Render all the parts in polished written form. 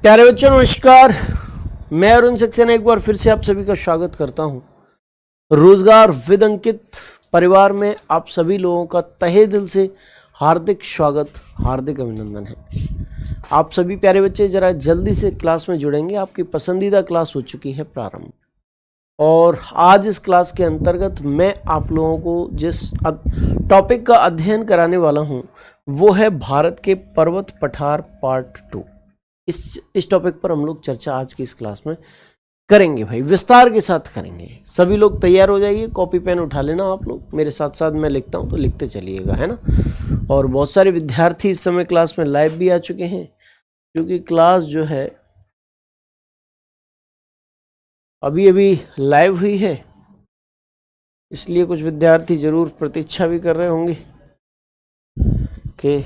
प्यारे बच्चों नमस्कार। मैं अरुण सक्सेना एक बार फिर से आप सभी का स्वागत करता हूं। रोजगार विद अंकित परिवार में आप सभी लोगों का तहे दिल से हार्दिक स्वागत, हार्दिक अभिनंदन है। आप सभी प्यारे बच्चे जरा जल्दी से क्लास में जुड़ेंगे। आपकी पसंदीदा क्लास हो चुकी है प्रारंभ, और आज इस क्लास के अंतर्गत मैं आप लोगों को जिस टॉपिक का अध्ययन कराने वाला हूं वो है भारत के पर्वत पठार पार्ट 2। इस टॉपिक पर हम लोग चर्चा आज की इस क्लास में करेंगे भाई, विस्तार के साथ करेंगे। सभी लोग तैयार हो जाइए, कॉपी पेन उठा लेना आप लोग, मेरे साथ साथ मैं लिखता हूं तो लिखते चलिएगा, है ना। और बहुत सारे विद्यार्थी इस समय क्लास में लाइव भी आ चुके हैं, क्योंकि क्लास जो है अभी अभी लाइव हुई है, इसलिए कुछ विद्यार्थी जरूर प्रतीक्षा भी कर रहे होंगे कि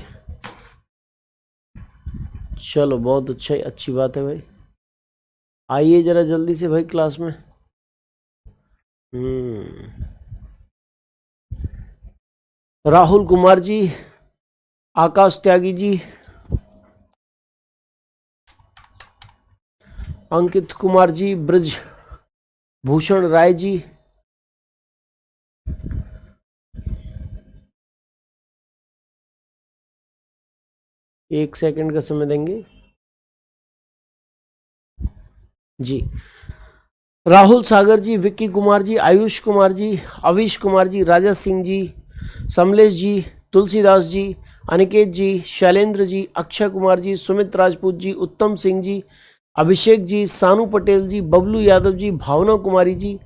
चलो बहुत अच्छा, अच्छी बात है भाई। आइए जरा जल्दी से भाई क्लास में। राहुल कुमार जी, आकाश त्यागी जी, अंकित कुमार जी, ब्रज भूषण राय जी, एक सेकंड का समय देंगे जी। राहुल सागर जी, विक्की कुमार जी, आयुष कुमार जी, अविश कुमार जी, राजा सिंह जी, समलेश जी, तुलसीदास जी, अनिकेत जी, शैलेंद्र जी, अक्षय कुमार जी, सुमित राजपूत जी, उत्तम सिंह जी, अभिषेक जी, सानू पटेल जी, बबलू यादव जी, भावना कुमारी जी,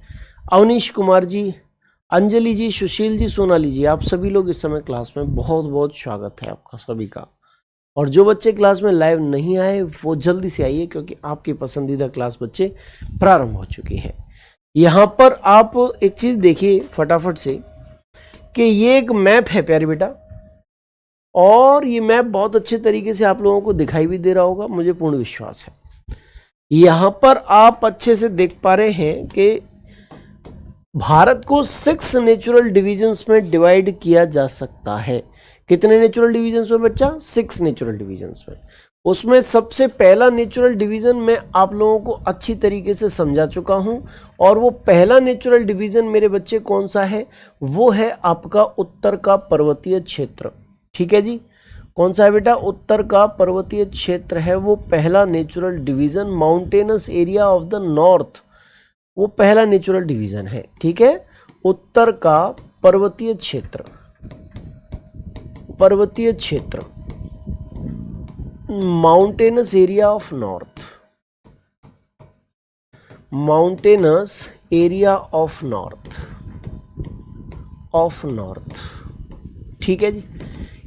अवनीश कुमार जी, अंजलि जी, सुशील जी, सोनाली जी, आप सभी लोग इस समय क्लास में बहुत बहुत स्वागत है आपका सभी का। और जो बच्चे क्लास में लाइव नहीं आए वो जल्दी से आइए, क्योंकि आपकी पसंदीदा क्लास बच्चे प्रारंभ हो चुकी है। यहाँ पर आप एक चीज देखिए फटाफट से कि ये एक मैप है प्यारे बेटा, और ये मैप बहुत अच्छे तरीके से आप लोगों को दिखाई भी दे रहा होगा, मुझे पूर्ण विश्वास है। यहाँ पर आप अच्छे से देख पा रहे हैं कि भारत को 6 नेचुरल डिविजन्स में डिवाइड किया जा सकता है। कितने नेचुरल डिवीजन्स में बच्चा? 6 नेचुरल डिवीजन्स में। उसमें सबसे पहला नेचुरल डिवीजन मैं आप लोगों को अच्छी तरीके से समझा चुका हूं, और वो पहला नेचुरल डिवीजन मेरे बच्चे कौन सा है? वो है आपका उत्तर का पर्वतीय क्षेत्र। ठीक है जी, कौन सा है बेटा? उत्तर का पर्वतीय क्षेत्र है वो पहला natural division. Mountainous area of the north वो पहला नेचुरल डिवीजन है। ठीक है, उत्तर का पर्वतीय क्षेत्र, पर्वतीय क्षेत्र, mountainous area of north, mountainous area of north, of north. ठीक है जी,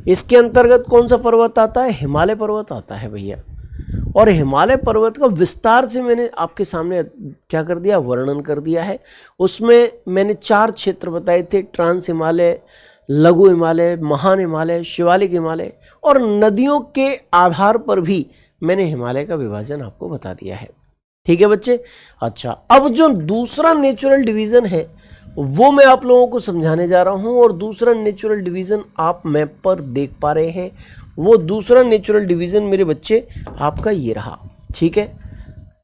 इसके अंतर्गत कौन सा पर्वत आता है? हिमालय पर्वत आता है भैया। और हिमालय पर्वत का विस्तार से मैंने आपके सामने क्या कर दिया? वर्णन कर दिया है। उसमें मैंने 4 क्षेत्र बताए थे: ट्रांस हिमालय, लघु हिमालय, महान हिमालय, शिवालिक हिमालय, और नदियों के आधार पर भी मैंने हिमालय का विभाजन आपको बता दिया है। ठीक है बच्चे। अच्छा, अब जो दूसरा नेचुरल डिवीजन है वो मैं आप लोगों को समझाने जा रहा हूं, और दूसरा नेचुरल डिवीजन आप मैप पर देख पा रहे हैं। वो दूसरा नेचुरल डिवीजन मेरे बच्चे आपका ये रहा। ठीक है,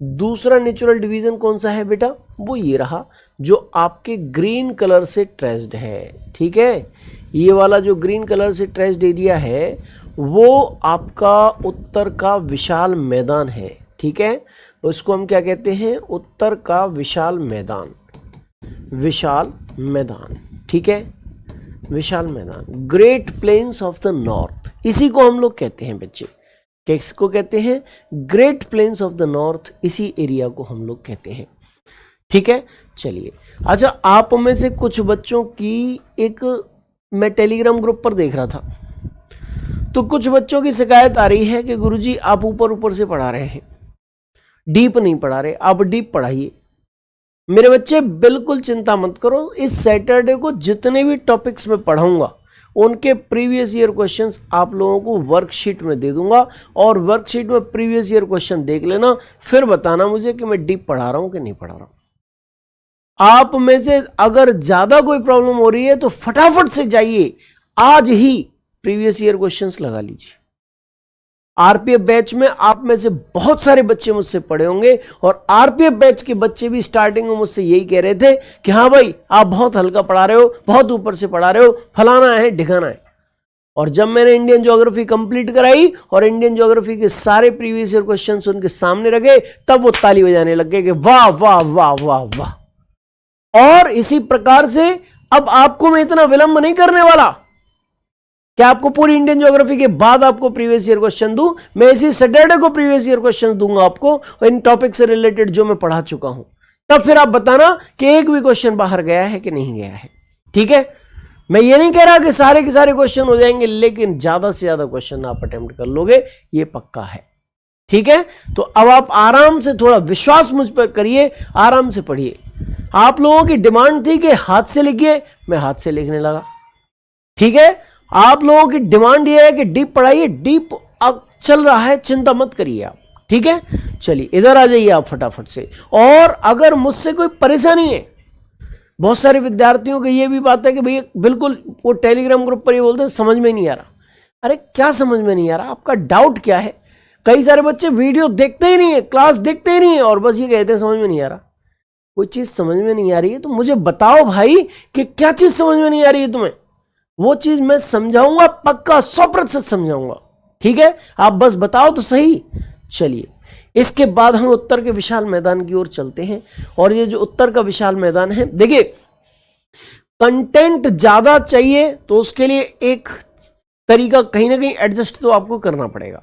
दूसरा नेचुरल डिवीजन कौन सा है बेटा? वो ये रहा, जो आपके ग्रीन कलर से ट्रेस्ड है। ठीक है, ये वाला जो ग्रीन कलर से ट्रेस्ड एरिया है वो आपका उत्तर का विशाल मैदान है। ठीक है, उसको हम क्या कहते हैं? उत्तर का विशाल मैदान, विशाल मैदान। ठीक है, विशाल मैदान, great plains of the north, इसी को हम लोग कहते हैं बच्चे। किसको कहते हैं? Great plains of the north, इसी एरिया को हम लोग कहते हैं। ठीक है, चलिए। अच्छा, आप में से कुछ बच्चों की एक मैं टेलीग्राम ग्रुप पर देख रहा था, तो कुछ बच्चों की शिकायत आ रही है कि गुरुजी आप ऊपर ऊपर से पढ़ा रहे हैं, डीप नहीं पढ़ा रहे, आप डीप पढ़ाइए। मेरे बच्चे बिल्कुल चिंता मत करो, इस सैटरडे को जितने भी टॉपिक्स में पढ़ाऊंगा उनके प्रीवियस ईयर क्वेश्चंस आप लोगों को वर्कशीट में दे दूंगा, और वर्कशीट में प्रीवियस ईयर क्वेश्चन देख लेना, फिर बताना मुझे कि मैं डीप पढ़ा रहा हूं कि नहीं पढ़ा रहा हूं। आप में से अगर ज्यादा कोई प्रॉब्लम हो रही है तो फटाफट से जाइए, आज ही प्रीवियस ईयर क्वेश्चंस लगा लीजिए। आरपीएफ बैच में आप में से बहुत सारे बच्चे मुझसे पढ़े होंगे और आरपीएफ बैच के बच्चे भी स्टार्टिंग में मुझसे यही कह रहे थे कि हाँ भाई आप बहुत हल्का पढ़ा रहे हो, बहुत ऊपर से पढ़ा रहे हो, फलाना है ढिकाना है। और जब मैंने इंडियन ज्योग्राफी कंप्लीट कराई और इंडियन ज्योग्राफी के सारे प्रीवियस ईयर क्वेश्चंस उनके सामने रखे, तब वो ताली बजाने लग गए कि वाह वाह वाह वाह वाह। और इसी प्रकार से अब आपको मैं इतना विलंब नहीं करने वाला कि आपको पूरी इंडियन ज्योग्राफी के बाद आपको प्रीवियस ईयर क्वेश्चन दूं। मैं इसी सैटरडे को प्रीवियस ईयर क्वेश्चन दूंगा आपको इन टॉपिक से रिलेटेड जो मैं पढ़ा चुका हूं। तब फिर आप बताना कि एक भी क्वेश्चन बाहर गया है कि नहीं गया है। ठीक है, मैं ये नहीं कह रहा कि सारे के सारे क्वेश्चन हो जाएंगे, लेकिन ज्यादा से ज्यादा क्वेश्चन आप अटेम्प्ट कर लोगे, ये पक्का है। ठीक है, तो अब आप आराम से थोड़ा विश्वास मुझ पर करिए, आराम से पढ़िए। आप लोगों की डिमांड थी कि हाथ से लिखिए, मैं हाथ से लिखने लगा। ठीक है, आप लोगों की डिमांड ये है कि डीप पढ़ाइए, डीप अब चल रहा है, चिंता मत करिए आप। ठीक है, चलिए इधर आ जाइए आप फटाफट से। और अगर मुझसे कोई परेशानी है, बहुत सारे विद्यार्थियों की ये भी बात है कि भैया बिल्कुल वो टेलीग्राम ग्रुप पर ये बोलते हैं समझ में नहीं आ रहा। अरे क्या समझ में नहीं आ रहा, आपका डाउट क्या है? कई सारे बच्चे वीडियो देखते ही नहीं है, क्लास देखते ही नहीं है और बस ये कहते हैं समझ में नहीं आ रहा। कोई चीज समझ में नहीं आ रही है तो मुझे बताओ भाई कि क्या चीज समझ में नहीं आ रही है तुम्हें, वो चीज मैं समझाऊंगा, पक्का 100% समझाऊंगा। ठीक है, आप बस बताओ तो सही। चलिए, इसके बाद हम उत्तर के विशाल मैदान की ओर चलते हैं। और ये जो उत्तर का विशाल मैदान है, देखिए कंटेंट ज्यादा चाहिए तो उसके लिए एक तरीका कहीं ना कहीं एडजस्ट तो आपको करना पड़ेगा।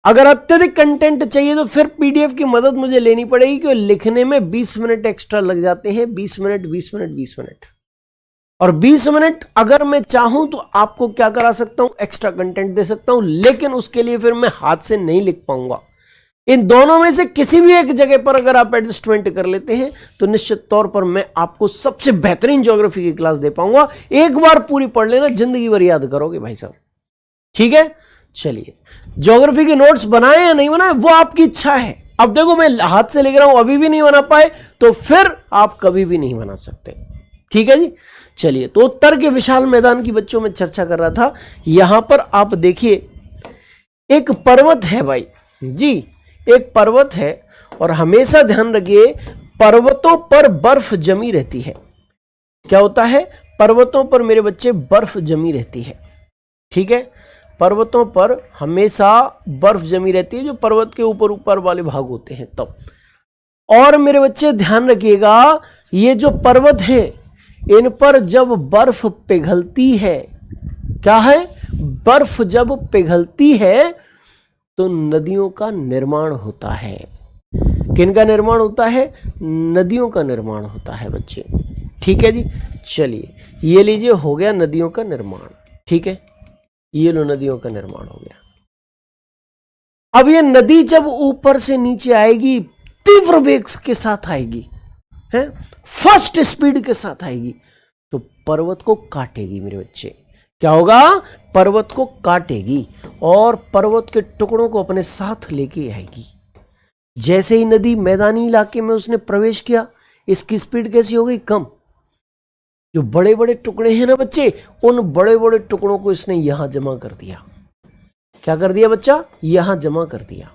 अगर अत्यधिक कंटेंट चाहिए तो फिर पीडीएफ की मदद मुझे लेनी पड़ेगी, क्योंकि लिखने में 20 मिनट एक्स्ट्रा लग जाते हैं। 20 मिनट 20 मिनट 20 मिनट और 20 मिनट अगर मैं चाहूं तो आपको क्या करा सकता हूं, एक्स्ट्रा कंटेंट दे सकता हूं, लेकिन उसके लिए फिर मैं हाथ से नहीं लिख पाऊंगा। इन दोनों में से किसी भी एक जगह पर अगर आप एडजस्टमेंट कर लेते हैं तो निश्चित तौर पर मैं आपको सबसे बेहतरीन ज्योग्राफी की क्लास दे पाऊंगा। एक बार पूरी पढ़ लेना, जिंदगी भर याद करोगे भाई साहब। ठीक है, चलिए ज्योग्राफी के नोट्स बनाए या नहीं बनाए वो आपकी इच्छा है। अब देखो मैं हाथ से लिख रहा हूं, अभी भी नहीं बना पाए तो फिर आप कभी भी नहीं बना सकते। ठीक है जी, चलिए तो उत्तर के विशाल मैदान की बच्चों में चर्चा कर रहा था। यहां पर आप देखिए एक पर्वत है भाई जी, एक पर्वत है और हमेशा ध्यान रखिए पर्वतों पर बर्फ जमी रहती है। क्या होता है, पर्वतों पर मेरे बच्चे बर्फ जमी रहती है। ठीक है, पर्वतों पर हमेशा बर्फ जमी रहती है, जो पर्वत के ऊपर ऊपर वाले भाग होते हैं तब। और मेरे बच्चे ध्यान रखिएगा, ये जो पर्वत है इन पर जब बर्फ पिघलती है, क्या है, बर्फ जब पिघलती है तो नदियों का निर्माण होता है। किनका निर्माण होता है, नदियों का निर्माण होता है बच्चे। ठीक है जी, चलिए ये लीजिए, हो गया नदियों का निर्माण। ठीक है, ये लो नदियों का निर्माण हो गया। अब ये नदी जब ऊपर से नीचे आएगी, तीव्र वेग के साथ आएगी, है फर्स्ट स्पीड के साथ आएगी, तो पर्वत को काटेगी मेरे बच्चे। क्या होगा, पर्वत को काटेगी और पर्वत के टुकड़ों को अपने साथ लेके आएगी। जैसे ही नदी मैदानी इलाके में उसने प्रवेश किया, इसकी स्पीड कैसी हो गई, कम। जो बड़े बड़े टुकड़े हैं ना बच्चे, उन बड़े बड़े टुकड़ों को इसने यहां जमा कर दिया। क्या कर दिया बच्चा, यहां जमा कर दिया।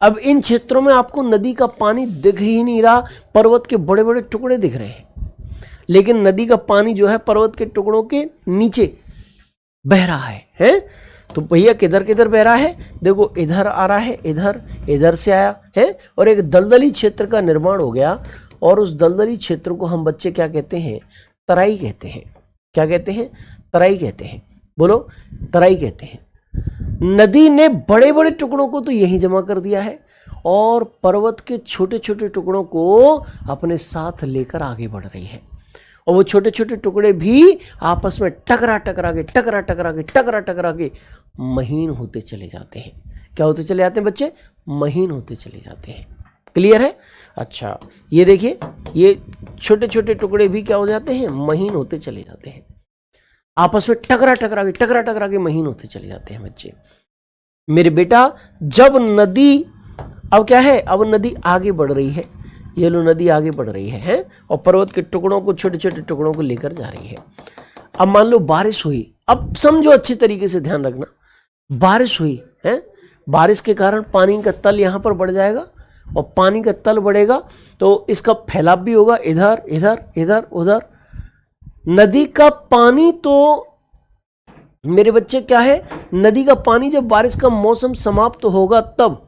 अब इन क्षेत्रों में आपको नदी का पानी दिख ही नहीं रहा, पर्वत के बड़े बड़े टुकड़े दिख रहे हैं, लेकिन नदी का पानी जो है पर्वत के टुकड़ों के नीचे बह रहा है? तो भैया किधर किधर बह रहा है, देखो इधर आ रहा है, इधर इधर से आया है और एक दलदली क्षेत्र का निर्माण हो गया। और उस दलदली क्षेत्र को हम बच्चे क्या कहते हैं, तराई कहते हैं। क्या कहते हैं, तराई कहते हैं। बोलो, तराई कहते हैं। नदी ने बड़े बड़े टुकड़ों को तो यहीं जमा कर दिया है और पर्वत के छोटे छोटे टुकड़ों को अपने साथ लेकर आगे बढ़ रही है। और वो छोटे छोटे टुकड़े भी आपस में टकरा टकरा के महीन होते चले जाते हैं। क्या होते चले जाते हैं बच्चे, महीन होते चले जाते हैं। क्लियर है? अच्छा, ये देखिए, ये छोटे छोटे टुकड़े भी क्या हो जाते हैं, महीन होते चले जाते हैं। आपस में टकरा के महीन होते चले जाते हैं बच्चे। मेरे बेटा, जब नदी, अब क्या है, अब नदी आगे बढ़ रही है, ये लो नदी आगे बढ़ रही है और पर्वत के टुकड़ों को, छोटे छोटे टुकड़ों को लेकर जा रही है। अब मान लो बारिश हुई, अब समझो अच्छे तरीके से ध्यान रखना, बारिश हुई है बारिश के कारण पानी का तल यहाँ पर बढ़ जाएगा और पानी का तल बढ़ेगा तो इसका फैलाव भी होगा इधर इधर इधर उधर। नदी का पानी तो मेरे बच्चे क्या है, नदी का पानी जब बारिश का मौसम समाप्त होगा तब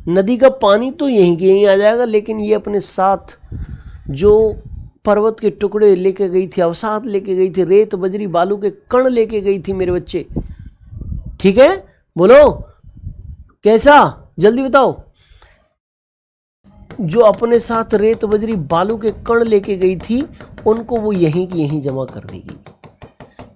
नदी का पानी तो यहीं के यहीं आ जाएगा, लेकिन ये अपने साथ जो पर्वत के टुकड़े लेके गई थी, अवसाद लेके गई थी, रेत बजरी बालू के कण लेके गई थी मेरे बच्चे। ठीक है, बोलो कैसा, जल्दी बताओ। जो अपने साथ रेत बजरी बालू के कण लेके गई थी उनको वो यहीं की यहीं जमा कर देगी।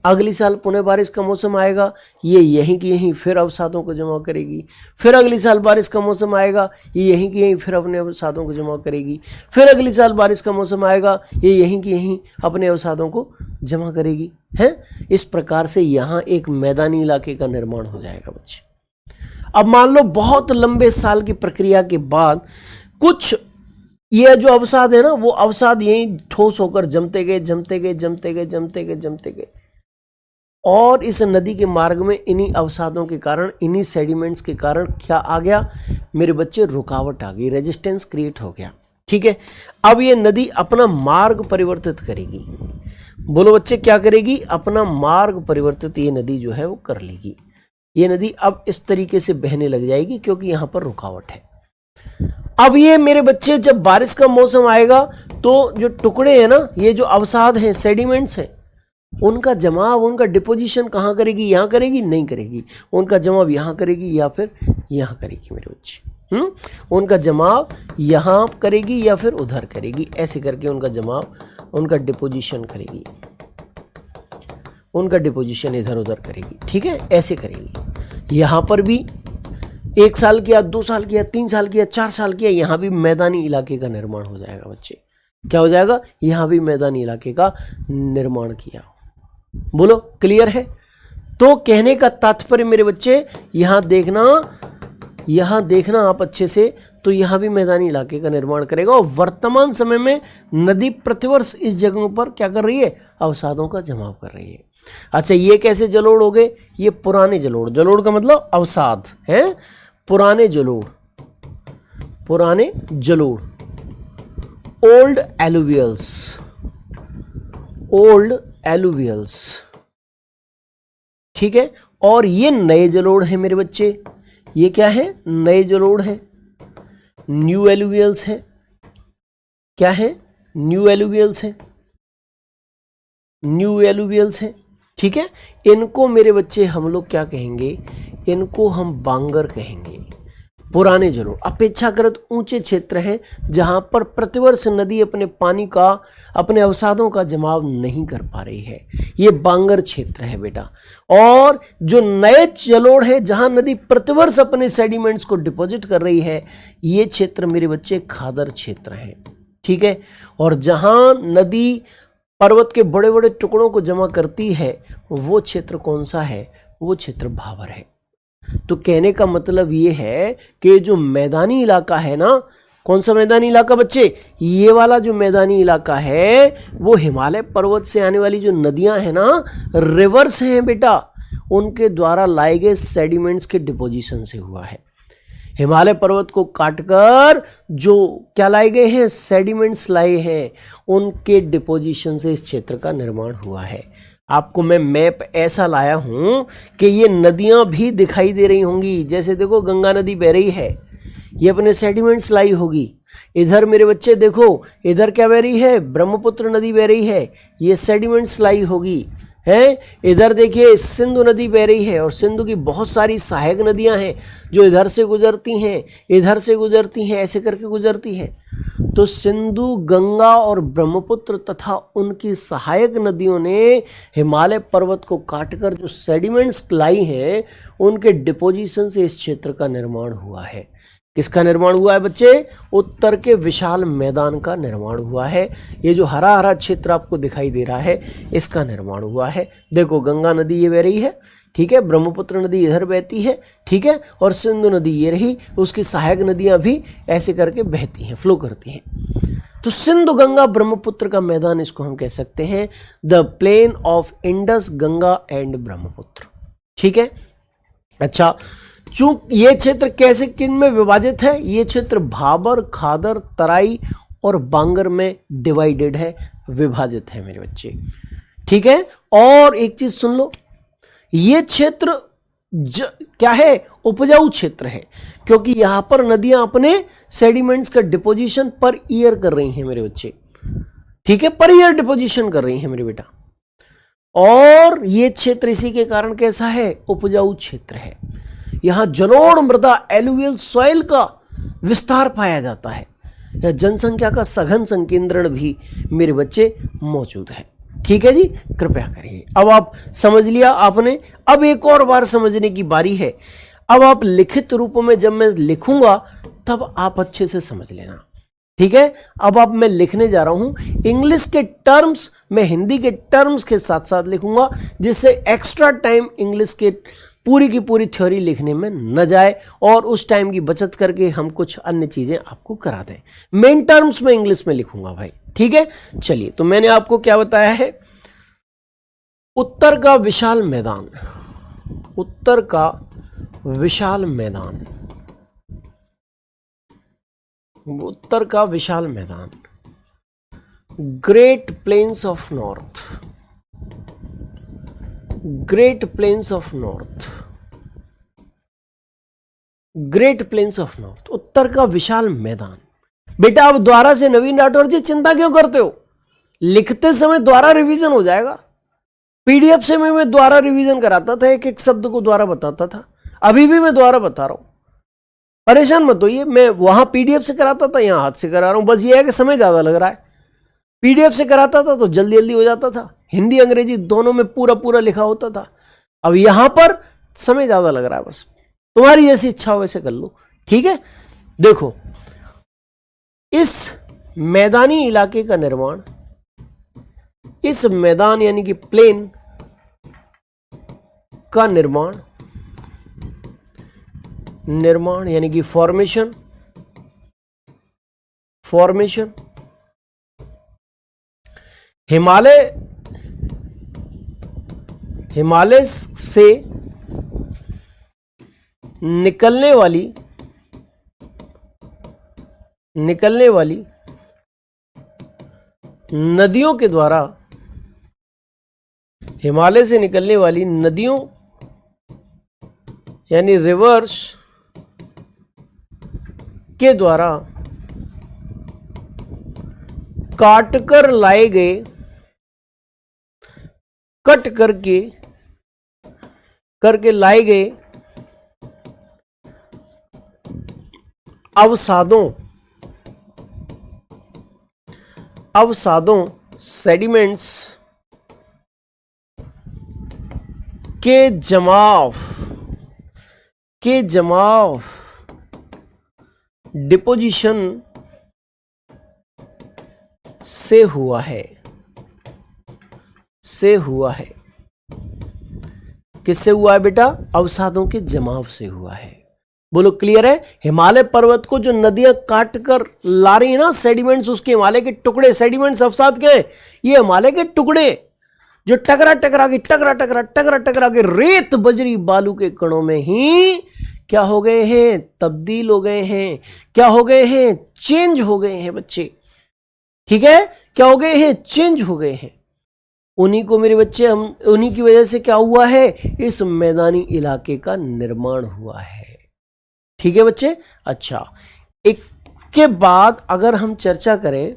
अगली साल पुनः बारिश का मौसम आएगा, ये यहीं की यहीं फिर अवसादों को जमा करेगी। फिर अगली साल बारिश का मौसम आएगा, ये यहीं की यहीं फिर अपने अवसादों को जमा करेगी। फिर अगली साल बारिश का मौसम आएगा, ये यहीं की यहीं अपने अवसादों को जमा करेगी। है, इस प्रकार से यहाँ एक मैदानी इलाके का निर्माण हो जाएगा बच्चे। अब मान लो बहुत लंबे साल की प्रक्रिया के बाद कुछ ये जो अवसाद है ना, वो अवसाद यहीं ठोस होकर जमते गए जमते गए जमते गए जमते गए जमते गए, और इस नदी के मार्ग में इन्हीं अवसादों के कारण, इन्हीं सेडिमेंट्स के कारण क्या आ गया मेरे बच्चे, रुकावट आ गई, रेजिस्टेंस क्रिएट हो गया। ठीक है, अब ये नदी अपना मार्ग परिवर्तित करेगी। बोलो बच्चे क्या करेगी, अपना मार्ग परिवर्तित ये नदी जो है वो कर लेगी। ये नदी अब इस तरीके से बहने लग जाएगी क्योंकि यहाँ पर रुकावट है। अब ये मेरे बच्चे जब बारिश का मौसम आएगा तो जो टुकड़े हैं ना, ये जो अवसाद हैं, सेडिमेंट्स हैं, उनका जमाव, उनका डिपोजिशन कहाँ करेगी, यहाँ करेगी? नहीं करेगी। उनका जमाव यहाँ करेगी या फिर यहाँ करेगी मेरे बच्चे। उनका जमाव यहाँ करेगी या फिर उधर करेगी, ऐसे करके उनका जमाव, उनका डिपोजिशन करेगी, उनका डिपोजिशन इधर उधर करेगी। ठीक है, ऐसे करेगी। यहाँ पर भी 1 साल किया, 2 साल किया, 3 साल किया, 4 साल किया, यहाँ भी मैदानी इलाके का निर्माण हो जाएगा बच्चे। क्या हो जाएगा? यहाँ भी मैदानी इलाके का निर्माण किया। बोलो क्लियर है? तो कहने का तात्पर्य मेरे बच्चे, यहाँ देखना आप अच्छे से, तो यहाँ भी मैदानी इलाके का निर्माण करेगा। और वर्तमान समय में नदी प्रतिवर्ष इस जगहों पर क्या कर रही है? अवसादों का जमाव कर रही है। अच्छा, ये कैसे जलोढ़ हो गए? ये पुराने जलोढ़, जलोढ़ का मतलब अवसाद है, पुराने जलोढ़, पुराने जलोढ़, ओल्ड एलुवियल्स, ओल्ड एलुवियल्स। ठीक है, और ये नए जलोढ़ है मेरे बच्चे। ये क्या है? नए जलोढ़ है, न्यू एलुवियल्स है। क्या है? न्यू एलुवियल्स है, न्यू एलुवियल्स है। ठीक है, इनको मेरे बच्चे हम लोग क्या कहेंगे? इनको हम बांगर कहेंगे। पुराने जलोढ़ अपेक्षाकृत ऊंचे क्षेत्र हैं जहां पर प्रतिवर्ष नदी अपने पानी का, अपने अवसादों का जमाव नहीं कर पा रही है, ये बांगर क्षेत्र है बेटा। और जो नए जलोढ़ है जहां नदी प्रतिवर्ष अपने सेडिमेंट्स को डिपॉजिट कर रही है, ये क्षेत्र मेरे बच्चे खादर क्षेत्र है। ठीक है, और जहां नदी पर्वत के बड़े बड़े टुकड़ों को जमा करती है, वो क्षेत्र कौन सा है? वो क्षेत्र भाबर है। तो कहने का मतलब ये है कि जो मैदानी इलाका है ना, कौन सा मैदानी इलाका बच्चे? ये वाला जो मैदानी इलाका है वो हिमालय पर्वत से आने वाली जो नदियां हैं ना, रिवर्स हैं बेटा, उनके द्वारा लाए गए सेडिमेंट्स के डिपोजिशन से हुआ है। हिमालय पर्वत को काटकर जो क्या लाए गए हैं? सेडिमेंट्स लाए हैं, उनके डिपोजिशन से इस क्षेत्र का निर्माण हुआ है। आपको मैं मैप ऐसा लाया हूं कि ये नदियां भी दिखाई दे रही होंगी। जैसे देखो गंगा नदी बह रही है, ये अपने सेडिमेंट्स लाई होगी। इधर मेरे बच्चे देखो, इधर क्या बह रही है? ब्रह्मपुत्र नदी बह रही है, ये सेडिमेंट्स लाई होगी। है, इधर देखिए सिंधु नदी बह रही है, और सिंधु की बहुत सारी सहायक नदियां हैं जो इधर से गुजरती हैं, इधर से गुजरती हैं, ऐसे करके गुजरती हैं। तो सिंधु, गंगा और ब्रह्मपुत्र तथा उनकी सहायक नदियों ने हिमालय पर्वत को काटकर जो सेडिमेंट्स लाई हैं, उनके डिपोजिशन से इस क्षेत्र का निर्माण हुआ है। किसका निर्माण हुआ है बच्चे? उत्तर के विशाल मैदान का निर्माण हुआ है। ये जो हरा हरा क्षेत्र आपको दिखाई दे रहा है, इसका निर्माण हुआ है। देखो गंगा नदी ये बह रही है, ठीक है, ब्रह्मपुत्र नदी इधर बहती है, ठीक है, और सिंधु नदी ये रही, उसकी सहायक नदियां भी ऐसे करके बहती हैं, फ्लो करती हैं। तो सिंधु गंगा ब्रह्मपुत्र का मैदान, इसको हम कह सकते हैं the plain of Indus, Ganga and Brahmaputra. ठीक है, अच्छा, ये क्षेत्र कैसे किन में विभाजित है? ये क्षेत्र भाबर, खादर, तराई और बांगर में डिवाइडेड है, विभाजित है मेरे बच्चे। ठीक है, और एक चीज सुन लो, ये क्षेत्र क्या है? उपजाऊ क्षेत्र है, क्योंकि यहां पर नदियां अपने सेडिमेंट्स का डिपोजिशन पर ईयर कर रही हैं मेरे बच्चे। ठीक है, पर ईयर डिपोजिशन कर रही हैं मेरे बेटा। और ये क्षेत्र इसी के कारण कैसा है? उपजाऊ क्षेत्र है। यहां जलोढ़ मृदा, एलुवियल सॉइल का विस्तार पाया जाता है। यह जनसंख्या का सघन संकेंद्रण भी मेरे बच्चे मौजूद है। ठीक है जी, कृपया करिए। अब आप समझ लिया आपने। अब एक और बार समझने की बारी है। अब आप लिखित रूप में जब मैं लिखूंगा तब आप अच्छे से समझ लेना। ठीक है, अब आप मैं लिखने जा रहा हूं इंग्लिश के टर्म्स, मैं हिंदी के टर्म्स के साथ साथ लिखूंगा, जिससे एक्स्ट्रा टाइम इंग्लिश के पूरी की पूरी थ्योरी लिखने में न जाए और उस टाइम की बचत करके हम कुछ अन्य चीजें आपको करा दें। मेन टर्म्स में इंग्लिश में लिखूंगा भाई। ठीक है, चलिए, तो मैंने आपको क्या बताया है? उत्तर का विशाल मैदान, उत्तर का विशाल मैदान, उत्तर का विशाल मैदान, great plains of north, great plains of north, great plains of north, उत्तर का विशाल मैदान। बेटा अब द्वारा से नवीन राठौर जी चिंता क्यों करते हो? लिखते समय द्वारा रिवीजन हो जाएगा। पीडीएफ से मैं द्वारा रिवीजन कराता था, एक एक शब्द को द्वारा बताता था। अभी भी मैं द्वारा बता रहा हूं, परेशान मत होइए। मैं वहां पीडीएफ से कराता था, यहां हाथ से करा रहा हूं। बस ये है कि समय ज्यादा लग रहा है। पीडीएफ से कराता था तो जल्दी जल्दी हो जाता था, हिंदी अंग्रेजी दोनों में पूरा पूरा लिखा होता था। अब यहां पर समय ज्यादा लग रहा है, बस तुम्हारी जैसी इच्छा हो वैसे कर लो। ठीक है, देखो, इस मैदानी इलाके का निर्माण, इस मैदान यानी कि प्लेन का निर्माण, निर्माण यानी कि फॉर्मेशन, फॉर्मेशन हिमालय, हिमालय से निकलने वाली नदियों के द्वारा, हिमालय से निकलने वाली नदियों यानी रिवर्स के द्वारा काटकर लाए गए, कट करके लाए गए अवसादों सेडिमेंट्स के जमाव डिपोजिशन से हुआ है, किससे हुआ है बेटा? अवसादों के जमाव से हुआ है। बोलो क्लियर है? हिमालय पर्वत को जो नदियां काट कर ला रही है ना, सेडिमेंट्स, उसके हिमालय के टुकड़े, सेडिमेंट्स अवसाद के हैं, ये हिमालय के टुकड़े जो टकरा टकरा के रेत बजरी बालू के कणों में ही क्या हो गए हैं? तब्दील हो गए हैं। क्या हो गए हैं? चेंज हो गए हैं बच्चे। ठीक है, क्या हो गए हैं? चेंज हो गए हैं। उन्हीं को मेरे बच्चे, हम उन्हीं की वजह से क्या हुआ है? इस मैदानी इलाके का निर्माण हुआ है। ठीक है बच्चे? अच्छा, एक के बाद अगर हम चर्चा करें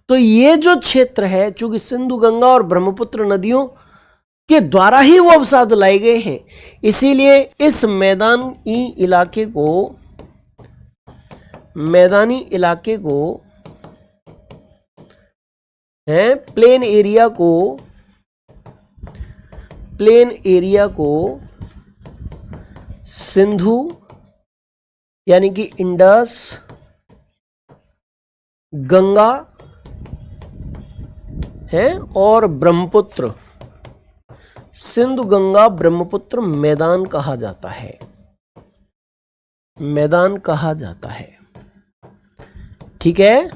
तो ये जो क्षेत्र है, चूंकि सिंधु, गंगा और ब्रह्मपुत्र नदियों के द्वारा ही वो अवसाद लाए गए हैं, इसीलिए इस मैदानी इलाके को है प्लेन एरिया को सिंधु यानी कि इंडस, गंगा है और ब्रह्मपुत्र, सिंधु गंगा ब्रह्मपुत्र मैदान कहा जाता है, मैदान कहा जाता है। ठीक है,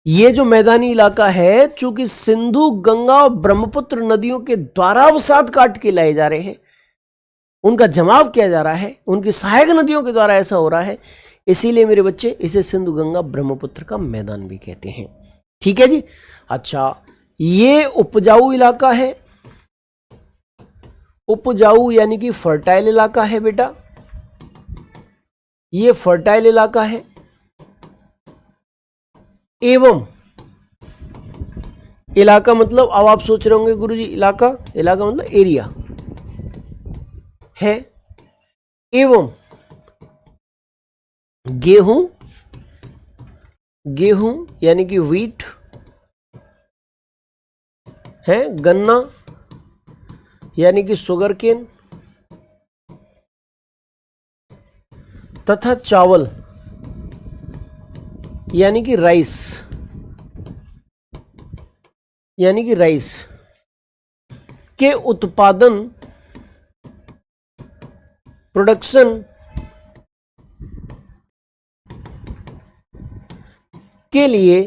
ये जो मैदानी इलाका है, चूंकि सिंधु, गंगा और ब्रह्मपुत्र नदियों के द्वारा अवसाद काट के लाए जा रहे हैं, उनका जमाव किया जा रहा है, उनकी सहायक नदियों के द्वारा ऐसा हो रहा है, इसीलिए मेरे बच्चे इसे सिंधु गंगा ब्रह्मपुत्र का मैदान भी कहते हैं। ठीक है जी। अच्छा, ये उपजाऊ इलाका है, उपजाऊ यानी कि फर्टाइल इलाका है बेटा, ये फर्टाइल इलाका है। एवं इलाका मतलब, अब आप सोच रहे होंगे गुरुजी इलाका, इलाका मतलब एरिया है। एवं गेहूं, गेहूं यानी कि व्हीट है, गन्ना यानी कि शुगर केन, तथा चावल यानी कि राइस, यानी कि राइस के उत्पादन, प्रोडक्शन के लिए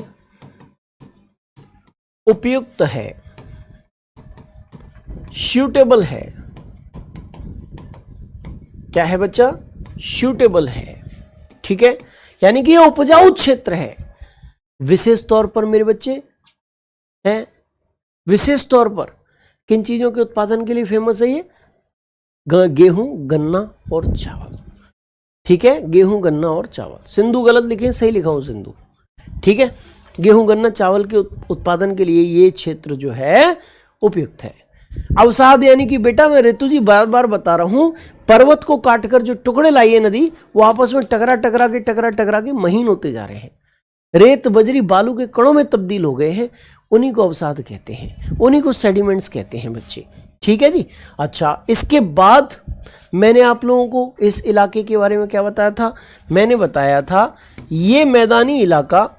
उपयुक्त है, सूटेबल है। क्या है बच्चा? सूटेबल है। ठीक है, यानी कि यह उपजाऊ क्षेत्र है। विशेष तौर पर मेरे बच्चे हैं, विशेष तौर पर किन चीजों के उत्पादन के लिए फेमस है ये? गेहूं, गन्ना और चावल। ठीक है, गेहूं, गन्ना और चावल। सिंधु गलत लिखे, सही लिखा हूं सिंधु। ठीक है, गेहूं, गन्ना, चावल के उत्पादन के लिए ये क्षेत्र जो है उपयुक्त है। अवसाद यानी कि बेटा, मैं ऋतु जी बार बार बता रहा हूं, पर्वत को काटकर जो टुकड़े लाई है नदी, वो आपस में टकरा के महीन होते जा रहे हैं, रेत, बजरी, बालू के कणों में तब्दील हो गए हैं, उन्हीं को अवसाद कहते हैं, उन्हीं को सेडिमेंट्स कहते हैं बच्चे। ठीक है जी। अच्छा, इसके बाद मैंने आप लोगों को इस इलाके के बारे में क्या बताया था? मैंने बताया था ये मैदानी इलाका,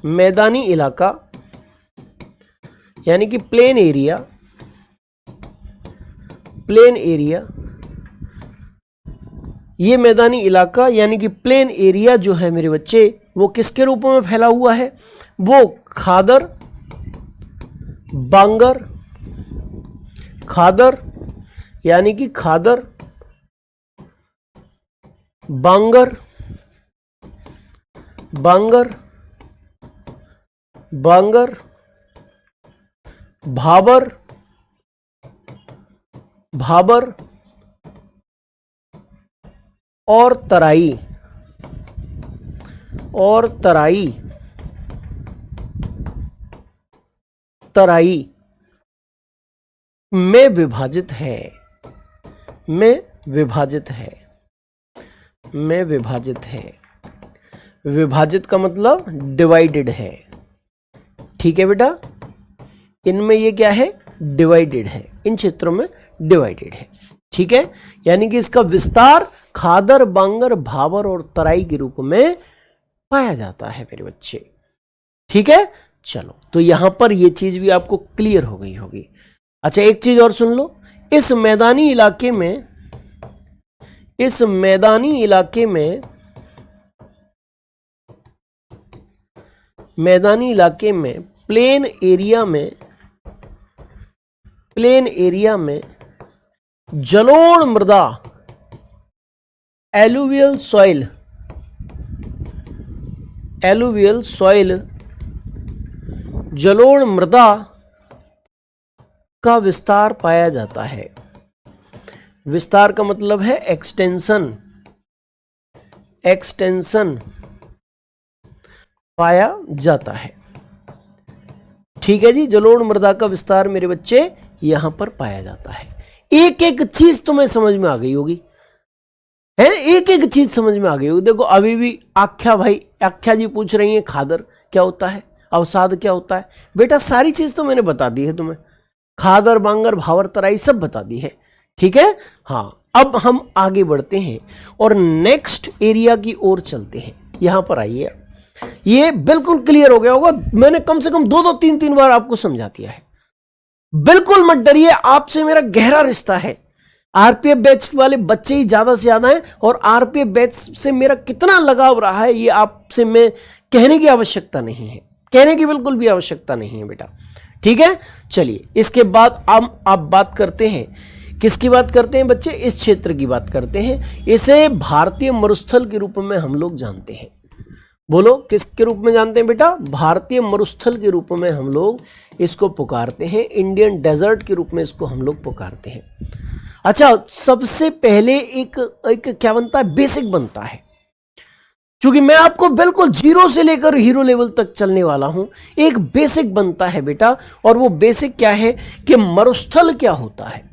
मैदानी इलाका यानी कि प्लेन एरिया, प्लेन एरिया, ये मैदानी इलाका यानी कि प्लेन एरिया जो है मेरे बच्चे, वो किसके रूप में फैला हुआ है? वो खादर, बांगर, खादर यानी कि खादर, बांगर, बांगर, बांगर, भाबर, भाबर और तराई, और तराई, तराई में विभाजित है, में विभाजित है, में विभाजित है। विभाजित का मतलब डिवाइडेड है। ठीक है बेटा, इनमें ये क्या है? डिवाइडेड है, इन क्षेत्रों में डिवाइडेड है। ठीक है, यानी कि इसका विस्तार खादर, बांगर, भाबर और तराई के रूप में पाया जाता है मेरे बच्चे। ठीक है, चलो, तो यहां पर ये चीज भी आपको क्लियर हो गई होगी। अच्छा, एक चीज और सुन लो, इस मैदानी इलाके में, इस मैदानी इलाके में, मैदानी इलाके में, प्लेन एरिया में, प्लेन एरिया में जलोढ़ मृदा, एलुवियल सॉइल, एलुवियल सॉइल, जलोढ़ मृदा का विस्तार पाया जाता है। विस्तार का मतलब है एक्सटेंशन, एक्सटेंशन पाया जाता है। ठीक है जी, जलोढ़ मृदा का विस्तार मेरे बच्चे यहां पर पाया जाता है। एक एक चीज तुम्हें समझ में आ गई होगी, है? एक एक चीज समझ में आ गई होगी। देखो, अभी भी आख्या भाई, आख्या जी पूछ रही है खादर क्या होता है, अवसाद क्या होता है। बेटा, सारी चीज तो मैंने बता दी है तुम्हें, खादर, बांगर, भावर, तराई सब बता दी है। ठीक है, हाँ, अब हम आगे बढ़ते हैं और नेक्स्ट एरिया की ओर चलते हैं। यहां पर आइए, ये बिल्कुल क्लियर हो गया होगा, मैंने कम से कम 2-2, 3-3 बार आपको समझा दिया है। बिल्कुल मत डरिए, आपसे मेरा गहरा रिश्ता है। आरपीएफ बैच वाले बच्चे ही ज्यादा से ज्यादा हैं, और आरपीएफ बैच से मेरा कितना लगाव रहा है ये आपसे मैं कहने की आवश्यकता नहीं है, कहने की बिल्कुल भी आवश्यकता नहीं है बेटा। ठीक है, चलिए, इसके बाद आप बात करते हैं किसकी बात करते हैं बच्चे? इस क्षेत्र की बात करते हैं। इसे भारतीय मरुस्थल के रूप में हम लोग जानते हैं। बोलो किसके रूप में जानते हैं बेटा? भारतीय मरुस्थल के रूप में हम लोग इसको पुकारते हैं, इंडियन डेजर्ट के रूप में इसको हम लोग पुकारते हैं। अच्छा, सबसे पहले एक क्या बनता है? बेसिक बनता है। क्योंकि मैं आपको बिल्कुल जीरो से लेकर हीरो लेवल तक चलने वाला हूं, एक बेसिक बनता है बेटा। और वो बेसिक क्या है कि मरुस्थल क्या होता है।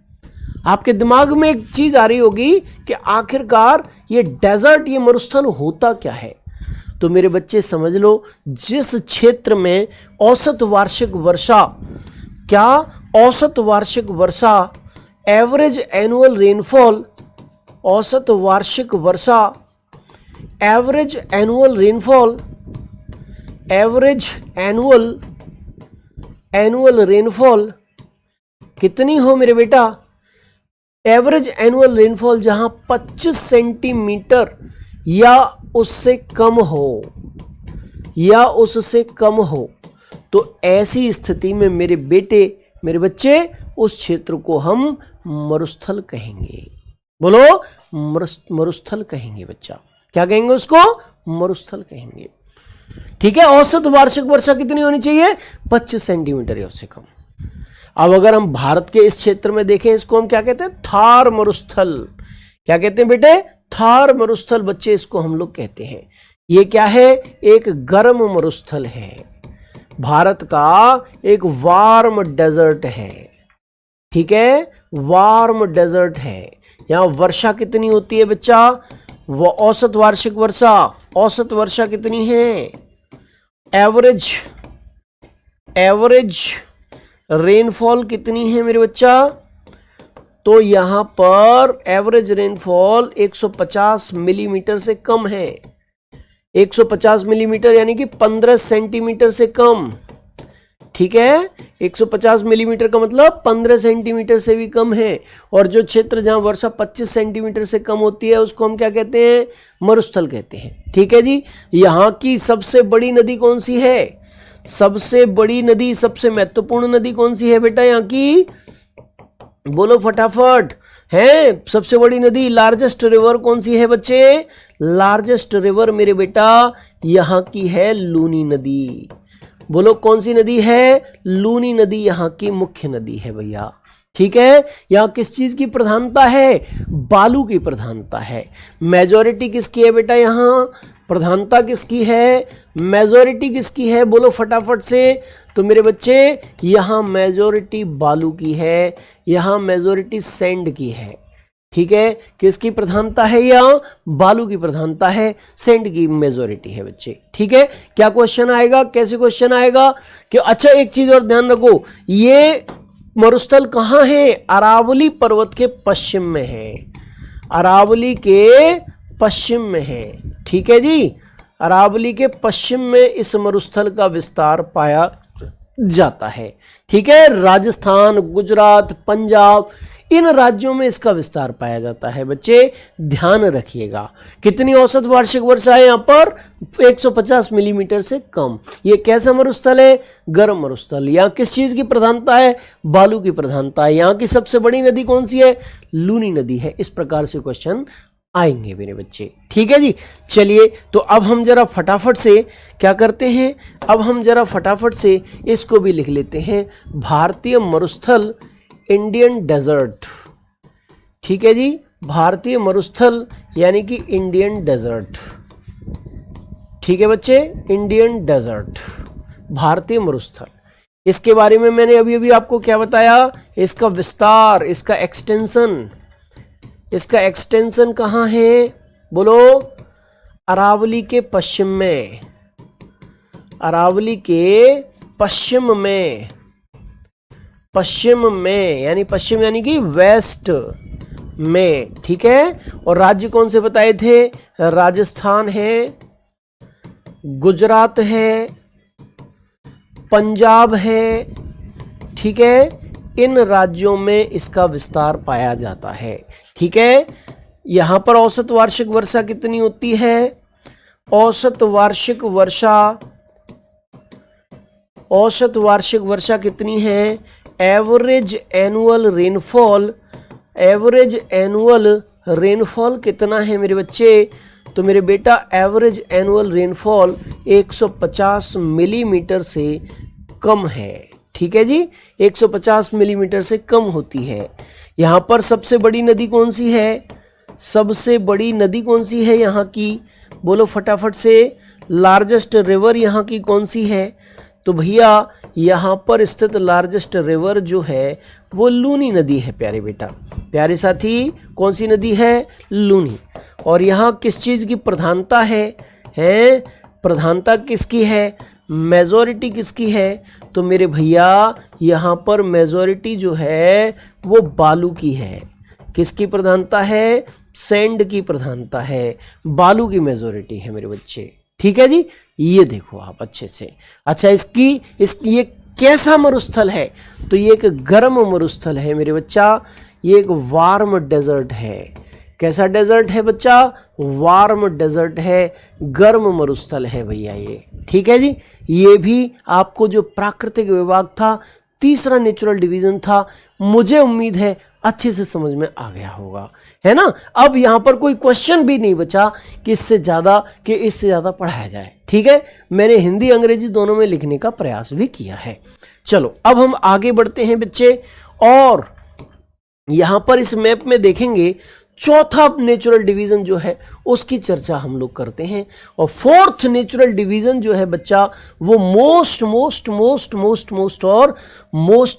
आपके दिमाग में एक चीज आ रही होगी कि आखिरकार ये डेजर्ट, ये मरुस्थल होता क्या है। तो मेरे बच्चे समझ लो, जिस क्षेत्र में औसत वार्षिक वर्षा, क्या औसत वार्षिक वर्षा, एवरेज एनुअल रेनफॉल, औसत वार्षिक वर्षा, average annual rainfall, average annual rainfall कितनी हो मेरे बेटा? एवरेज एनुअल रेनफॉल जहां 25 सेंटीमीटर या उससे कम हो, या उससे कम हो, तो ऐसी स्थिति में मेरे बेटे, मेरे बच्चे, उस क्षेत्र को हम मरुस्थल कहेंगे। बोलो मरुस्थल कहेंगे बच्चा। क्या कहेंगे उसको? मरुस्थल कहेंगे। ठीक है। औसत वार्षिक वर्षा कितनी होनी चाहिए? 25 सेंटीमीटर या उससे कम। अब अगर हम भारत के इस क्षेत्र में देखें, इसको हम क्या कहते हैं? थार मरुस्थल। क्या कहते हैं बेटे? थार मरुस्थल बच्चे इसको हम लोग कहते हैं। ये क्या है? एक गर्म मरुस्थल है, भारत का एक वार्म डेजर्ट है। ठीक है, वार्म डेजर्ट है। यहां वर्षा कितनी होती है बच्चा? वो औसत वार्षिक वर्षा, औसत वर्षा कितनी है? एवरेज रेनफॉल कितनी है मेरे बच्चा? तो यहां पर एवरेज रेनफॉल 150 मिलीमीटर से कम है। 150 मिलीमीटर यानी कि 15 सेंटीमीटर से कम। ठीक है, 150 मिलीमीटर का मतलब 15 सेंटीमीटर से भी कम है। और जो क्षेत्र जहां वर्षा 25 सेंटीमीटर से कम होती है उसको हम क्या कहते हैं? मरुस्थल कहते हैं। ठीक है जी। यहां की सबसे बड़ी नदी कौन सी है? सबसे बड़ी नदी, सबसे महत्वपूर्ण नदी कौन सी है बेटा यहाँ की? बोलो फटाफट। है सबसे बड़ी नदी, लार्जेस्ट रिवर कौन सी है बच्चे? लार्जेस्ट रिवर मेरे बेटा यहाँ की है लूनी नदी। बोलो कौन सी नदी है? लूनी नदी यहाँ की मुख्य नदी है भैया। ठीक है। यहाँ किस चीज की प्रधानता है? बालू की प्रधानता है। मेजॉरिटी किसकी है बेटा? यहाँ प्रधानता किसकी है? मेजॉरिटी किसकी है? बोलो फटाफट से। तो मेरे बच्चे यहाँ मेजॉरिटी बालू की है, यहाँ मेजॉरिटी सैंड की है। ठीक है, किसकी प्रधानता है? यहाँ बालू की प्रधानता है, सैंड की मेजॉरिटी है बच्चे। ठीक है। क्या क्वेश्चन आएगा? कैसे क्वेश्चन आएगा कि अच्छा एक चीज और ध्यान रखो, ये मरुस्थल कहाँ है? अरावली पर्वत के पश्चिम में है। अरावली के पश्चिम में है। ठीक है जी। अरावली के पश्चिम में इस मरुस्थल का विस्तार पाया जाता है। ठीक है। राजस्थान, गुजरात, पंजाब, इन राज्यों में इसका विस्तार पाया जाता है बच्चे। ध्यान रखिएगा। कितनी औसत वार्षिक वर्षा है यहाँ पर? 150 मिलीमीटर से कम। ये कैसा मरुस्थल है? गर्म मरुस्थल। यहाँ किस चीज की प्रधानता है? बालू की प्रधानता है। यहाँ की सबसे बड़ी नदी कौन सी है? लूनी नदी है। इस प्रकार से क्वेश्चन आएंगे मेरे बच्चे। ठीक है जी। चलिए, तो अब हम जरा फटाफट से क्या करते हैं? अब हम जरा फटाफट से इसको भी लिख लेते हैं, भारतीय मरुस्थल, इंडियन डेजर्ट। ठीक है जी। भारतीय मरुस्थल यानी कि इंडियन डेजर्ट। ठीक है बच्चे, इंडियन डेजर्ट, भारतीय मरुस्थल। इसके बारे में मैंने अभी अभी आपको क्या बताया? इसका विस्तार, इसका एक्सटेंशन। इसका एक्सटेंशन कहाँ है? बोलो अरावली के पश्चिम में। अरावली के पश्चिम में, पश्चिम में यानी पश्चिम यानी कि वेस्ट में। ठीक है। और राज्य कौन से बताए थे? राजस्थान है, गुजरात है, पंजाब है। ठीक है। इन राज्यों में इसका विस्तार पाया जाता है। ठीक है। यहां पर औसत वार्षिक वर्षा कितनी होती है? औसत वार्षिक वर्षा, औसत वार्षिक वर्षा कितनी है? Average annual rainfall, average annual rainfall कितना है मेरे बच्चे? तो मेरे बेटा एवरेज एनुअल रेनफॉल 150 मिलीमीटर से कम है। ठीक है जी, 150 मिलीमीटर से कम होती है। यहाँ पर सबसे बड़ी नदी कौन सी है? सबसे बड़ी नदी कौन सी है यहाँ की? बोलो फटाफट से। लार्जेस्ट रिवर यहाँ की कौन सी है? तो भैया यहाँ पर स्थित लार्जेस्ट रिवर जो है वो लूनी नदी है प्यारे बेटा। प्यारे साथी, कौन सी नदी है? लूनी। और यहाँ किस चीज़ की प्रधानता है? प्रधानता किसकी है? मेजॉरिटी किसकी है? तो मेरे भैया यहाँ पर मेजॉरिटी जो है वो बालू की है। किसकी प्रधानता है? सैंड की प्रधानता है, बालू की मेजॉरिटी है मेरे बच्चे। ठीक है जी, ये देखो आप अच्छे से। अच्छा, इसकी ये कैसा मरुस्थल है? तो ये एक गर्म मरुस्थल है मेरे बच्चा, ये एक वार्म डेजर्ट है। कैसा डेजर्ट है बच्चा? वार्म डेजर्ट है, गर्म मरुस्थल है भैया ये। ठीक है जी, ये भी आपको जो प्राकृतिक विभाग था, तीसरा नेचुरल डिवीजन था, मुझे उम्मीद है अच्छे से समझ में आ गया होगा, है ना। अब यहाँ पर कोई क्वेश्चन भी नहीं बचा कि इससे ज़्यादा पढ़ाया जाए। ठीक है, मैंने हिंदी अंग्रेजी दोनों में लिखने का प्रयास भी किया है। चलो अब हम आगे बढ़ते हैं बच्चे, और यहाँ पर इस मैप में देखेंगे चौथा नेचुरल डिवीजन जो है उसकी चर्चा हम लोग करते हैं। और फोर्थ नेचुरल डिवीजन जो है बच्चा वो मोस्ट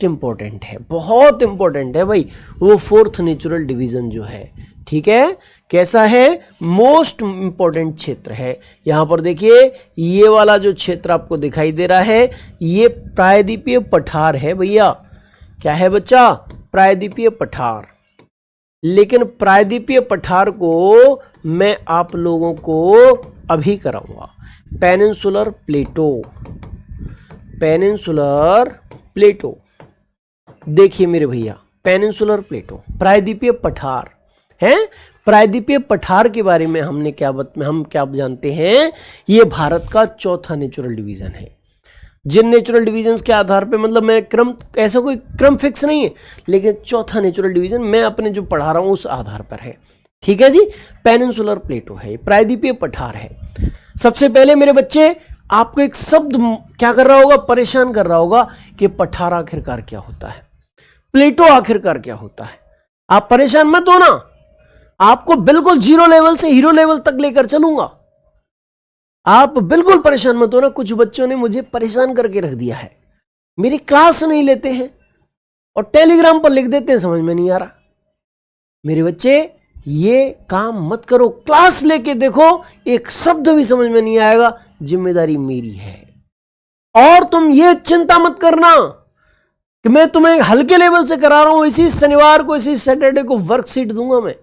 इंपॉर्टेंट है, बहुत इंपॉर्टेंट है भाई वो फोर्थ नेचुरल डिवीजन जो है। ठीक है, कैसा है? मोस्ट इंपॉर्टेंट क्षेत्र है। यहाँ पर देखिए ये वाला जो क्षेत्र आपको दिखाई दे रहा है ये प्रायद्वीपीय पठार है भैया। क्या है बच्चा? प्रायद्वीपीय पठार। लेकिन प्रायद्वीपीय पठार को मैं आप लोगों को अभी कराऊंगा। पेनिनसुलर प्लेटो। देखिए मेरे भैया, पेनिनसुलर प्लेटो, प्रायद्वीपीय पठार है। प्रायद्वीपीय पठार के बारे में हम क्या जानते हैं? ये भारत का चौथा नेचुरल डिवीजन है। जिन नेचुरल डिवीजन्स के आधार पे, मतलब मैं ऐसा कोई क्रम फिक्स नहीं है, लेकिन चौथा नेचुरल डिवीजन मैं अपने जो पढ़ा रहा हूं उस आधार पर है। ठीक है जी, पेनिनसुलर प्लेटो है, प्रायद्वीपीय पठार है। सबसे पहले मेरे बच्चे आपको एक शब्द क्या कर रहा होगा? परेशान कर रहा होगा कि पठार आखिरकार क्या होता है, प्लेटो आखिरकार क्या होता है। आप परेशान मत होना, आपको बिल्कुल जीरो लेवल से हीरो लेवल तक लेकर चलूंगा। आप बिल्कुल परेशान मत होना। कुछ बच्चों ने मुझे परेशान करके रख दिया है, मेरी क्लास नहीं लेते हैं और टेलीग्राम पर लिख देते हैं, समझ में नहीं आ रहा। मेरे बच्चे ये काम मत करो, क्लास लेके देखो, एक शब्द भी समझ में नहीं आएगा, जिम्मेदारी मेरी है। और तुम ये चिंता मत करना कि मैं तुम्हें हल्के लेवल से करा रहा हूं। इसी शनिवार को, इसी सैटरडे को वर्कशीट दूंगा मैं।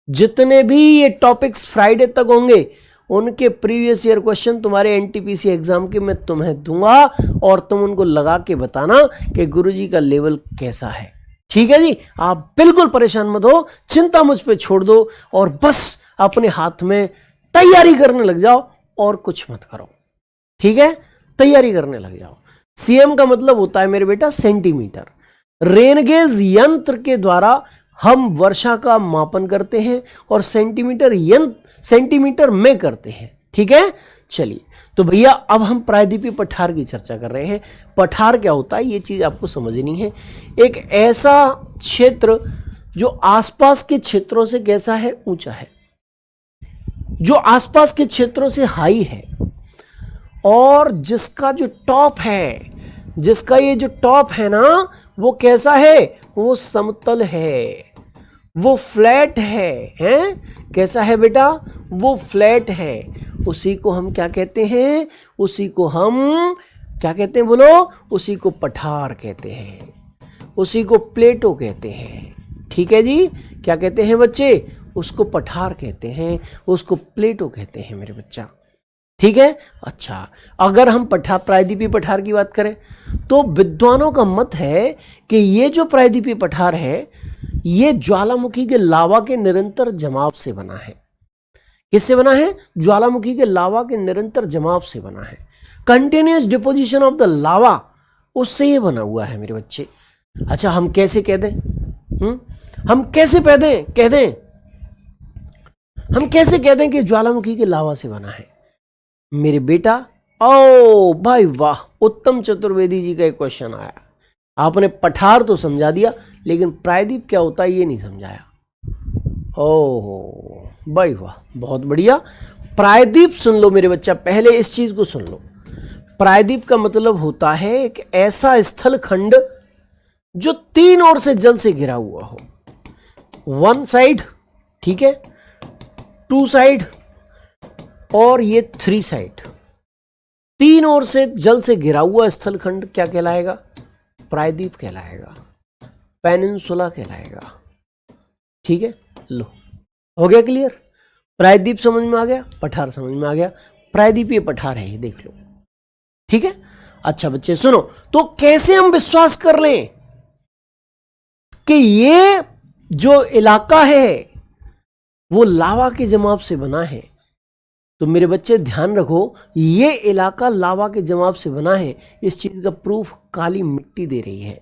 जितने भी ये टॉपिक्स फ्राइडे तक होंगे उनके प्रीवियस ईयर क्वेश्चन तुम्हारे एनटीपीसी एग्जाम के मैं तुम्हें दूंगा और तुम उनको लगा के बताना कि गुरुजी का लेवल कैसा है। ठीक है जी, आप बिल्कुल परेशान मत हो, चिंता मुझ पे छोड़ दो और बस अपने हाथ में तैयारी करने लग जाओ और कुछ मत करो। ठीक है, तैयारी करने लग जाओ। सीएम का मतलब होता है मेरे बेटा सेंटीमीटर। रेनगेज यंत्र के द्वारा हम वर्षा का मापन करते हैं और सेंटीमीटर में करते हैं। ठीक है, चलिए तो भैया अब हम प्रायद्वीपीय पठार की चर्चा कर रहे हैं। पठार क्या होता है ये चीज आपको समझनी है। एक ऐसा क्षेत्र जो आसपास के क्षेत्रों से कैसा है? ऊंचा है, जो आसपास के क्षेत्रों से हाई है, और जिसका जो टॉप है, जिसका ये जो टॉप है ना, वो कैसा है? वो समतल है, वो फ्लैट है? कैसा है बेटा? वो फ्लैट है। उसी को हम क्या कहते हैं? उसी को हम क्या कहते हैं? बोलो। उसी को पठार कहते हैं, उसी को प्लेटो कहते हैं। ठीक है जी, क्या कहते हैं बच्चे? उसको पठार कहते हैं, उसको प्लेटो कहते हैं मेरे बच्चा। ठीक है, अच्छा अगर हम प्रायद्वीपीय पठार की बात करें तो विद्वानों का मत है कि ये जो प्रायद्वीपीय पठार है ये ज्वालामुखी के लावा के निरंतर जमाव से बना है। किससे बना है? ज्वालामुखी के लावा के निरंतर जमाव से बना है। Continuous deposition of the lava, उससे ये बना हुआ है मेरे बच्चे। अच्छा हम कैसे कह दें? हम कैसे कह दें हम कैसे कह दें कि ज्वालामुखी के लावा से बना है मेरे बेटा? ओ भाई वाह, उत्तम चतुर्वेदी जी का एक क्वेश्चन आया। आपने पठार तो समझा दिया, लेकिन प्रायदीप क्या होता है ये नहीं समझाया। ओह भाई वाह, बहुत बढ़िया। प्रायदीप सुन लो मेरे बच्चा, पहले इस चीज को सुन लो। प्रायदीप का मतलब होता है एक ऐसा स्थल खंड जो तीन ओर से जल से घिरा हुआ हो। वन साइड, ठीक है, टू साइड और ये थ्री साइड, तीन ओर से जल से घिरा हुआ स्थल खंड क्या कहलाएगा? प्रायदीप कहलाएगा, पेनिनसुला कहलाएगा। ठीक है, लो हो गया क्लियर। प्रायदीप समझ में आ गया, पठार समझ में आ गया। प्रायदीप ये पठार है, ये देख लो। ठीक है, अच्छा बच्चे सुनो, तो कैसे हम विश्वास कर लें कि ये जो इलाका है वो लावा के जमाव से बना है? तो मेरे बच्चे ध्यान रखो, ये इलाका लावा के जमाव से बना है, इस चीज का प्रूफ काली मिट्टी दे रही है।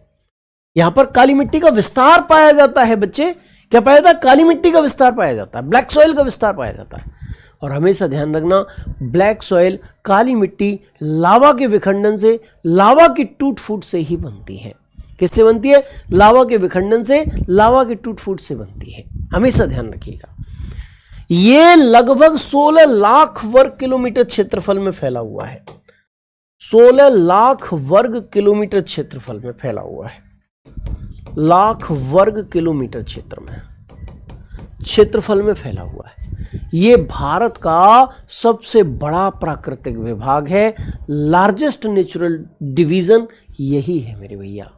यहां पर काली मिट्टी का विस्तार पाया जाता है बच्चे। क्या पाया जाता है? काली मिट्टी का विस्तार पाया जाता है, ब्लैक सॉइल का विस्तार पाया जाता है। और हमेशा ध्यान रखना, ब्लैक सॉइल, काली मिट्टी लावा के विखंडन से, लावा की टूट फूट से ही बनती है। किससे बनती है? लावा के विखंडन से, लावा के टूट फूट से बनती है। हमेशा ध्यान रखिएगा। ये लगभग 16 लाख वर्ग किलोमीटर क्षेत्रफल में फैला हुआ है। 16 लाख वर्ग किलोमीटर क्षेत्रफल में फैला हुआ है। लाख वर्ग किलोमीटर क्षेत्रफल में फैला हुआ है। ये भारत का सबसे बड़ा प्राकृतिक विभाग है, लार्जेस्ट नेचुरल डिवीजन यही है मेरे भैया।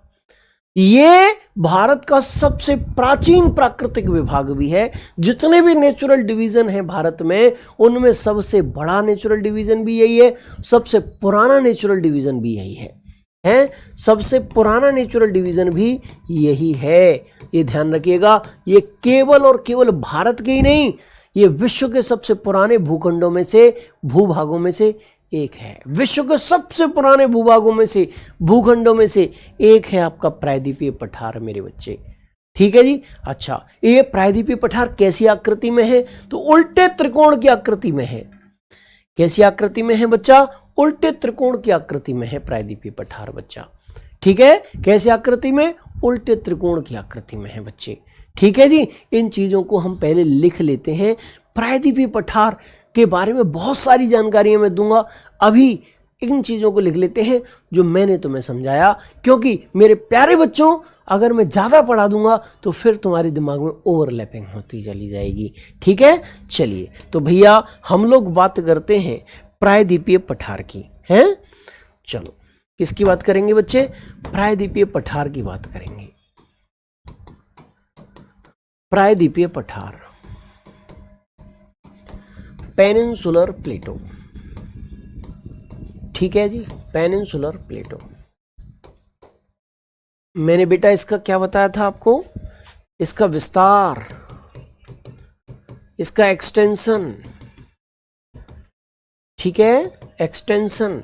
ये भारत का सबसे प्राचीन प्राकृतिक विभाग भी है। जितने भी नेचुरल डिवीजन हैं भारत में, उनमें सबसे बड़ा नेचुरल डिवीजन भी यही है, सबसे पुराना नेचुरल डिवीजन भी यही है, सबसे पुराना नेचुरल डिवीजन भी यही है। ये ध्यान रखिएगा, ये केवल और केवल भारत के ही नहीं, ये विश्व के सबसे पुराने भूखंडों में से, भूभागों में से एक है। विश्व के सबसे पुराने भूभागों में से, भूखंडों में से एक है आपका प्रायद्वीपीय पठार मेरे बच्चे। ठीक है जी। अच्छा, ये प्रायद्वीपीय पठार कैसी आकृति में है? तो उल्टे त्रिकोण की आकृति में है। कैसी आकृति में है बच्चा? उल्टे त्रिकोण की आकृति में है प्रायद्वीपीय पठार बच्चा। ठीक है, कैसी आकृति में? उल्टे त्रिकोण की आकृति में है बच्चे। ठीक है जी। इन चीजों को हम पहले लिख लेते हैं। प्रायद्वीपीय पठार के बारे में बहुत सारी जानकारियां मैं दूंगा, अभी इन चीजों को लिख लेते हैं जो मैंने तुम्हें समझाया, क्योंकि मेरे प्यारे बच्चों, अगर मैं ज्यादा पढ़ा दूंगा तो फिर तुम्हारे दिमाग में ओवरलैपिंग होती चली जाएगी। ठीक है, चलिए तो भैया हम लोग बात करते हैं प्रायद्वीपीय पठार की। हैं, चलो किसकी बात करेंगे बच्चे? प्रायद्वीपीय पठार की बात करेंगे। प्रायद्वीपीय पठार, पेनिनसुलर प्लेटो। ठीक है जी, पेनिनसुलर प्लेटो। मैंने बेटा इसका क्या बताया था आपको? इसका विस्तार, इसका एक्सटेंशन। ठीक है, एक्सटेंशन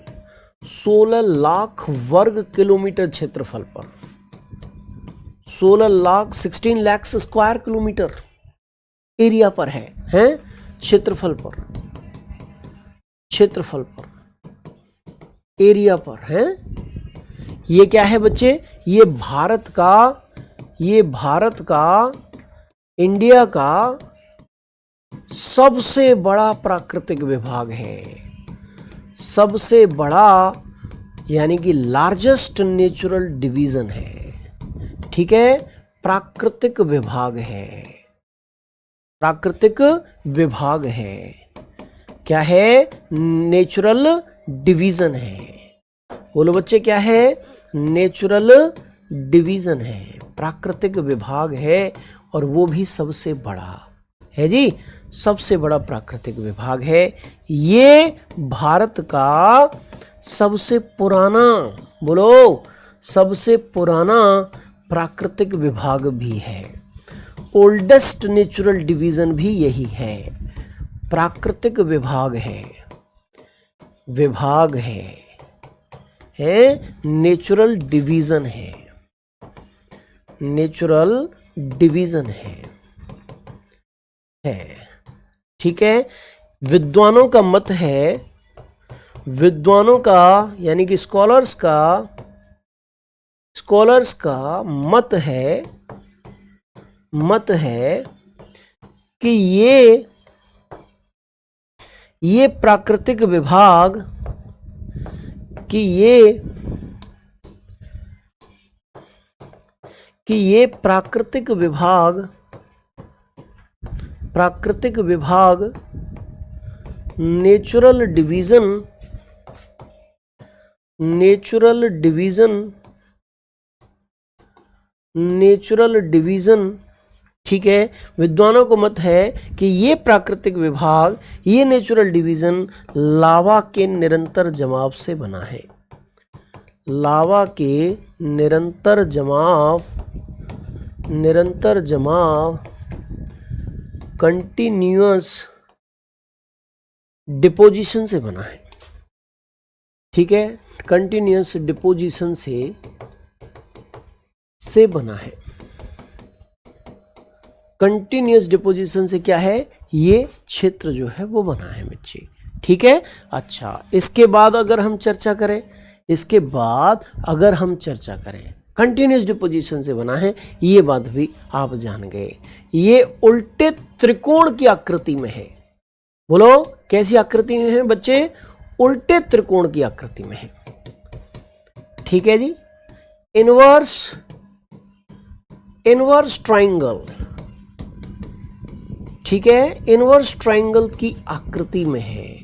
16 लाख वर्ग किलोमीटर क्षेत्रफल पर, 16 लाख स्क्वायर किलोमीटर एरिया पर है, हैं? क्षेत्रफल पर एरिया पर है। ये क्या है बच्चे? ये भारत का इंडिया का सबसे बड़ा प्राकृतिक विभाग है। सबसे बड़ा यानी कि लार्जेस्ट नेचुरल डिवीजन है। ठीक है, प्राकृतिक विभाग है, प्राकृतिक विभाग है। क्या है? नेचुरल डिवीजन है। बोलो बच्चे, क्या है? नेचुरल डिवीजन है, प्राकृतिक विभाग है, और वो भी सबसे बड़ा है जी, सबसे बड़ा प्राकृतिक विभाग है। ये भारत का सबसे पुराना, बोलो, सबसे पुराना प्राकृतिक विभाग भी है। ओल्डेस्ट नेचुरल डिवीजन भी यही है। प्राकृतिक विभाग है, नेचुरल डिवीजन है, नेचुरल डिवीजन है। ठीक है, विद्वानों का मत है, विद्वानों का यानी कि स्कॉलर्स का मत है कि ये प्राकृतिक विभाग कि ये प्राकृतिक विभाग नेचुरल डिवीजन, ठीक है, विद्वानों को मत है कि ये प्राकृतिक विभाग, ये नेचुरल डिवीजन लावा के निरंतर जमाव से बना है। लावा के निरंतर जमाव कंटिन्यूअस डिपोजिशन से बना है। ठीक है, कंटिन्यूअस डिपोजिशन से बना है। कंटिन्यूअस डिपोजिशन से क्या है, ये क्षेत्र जो है वो बना है बच्चे। ठीक है, अच्छा, इसके बाद अगर हम चर्चा करें कंटिन्यूअस डिपोजिशन से बना है, ये बात भी आप जान गए। ये उल्टे त्रिकोण की आकृति में है। बोलो कैसी आकृति में है बच्चे? उल्टे त्रिकोण की आकृति में है। ठीक है जी, इनवर्स ट्राइंगल, ठीक है, इनवर्स ट्राइंगल की आकृति में है।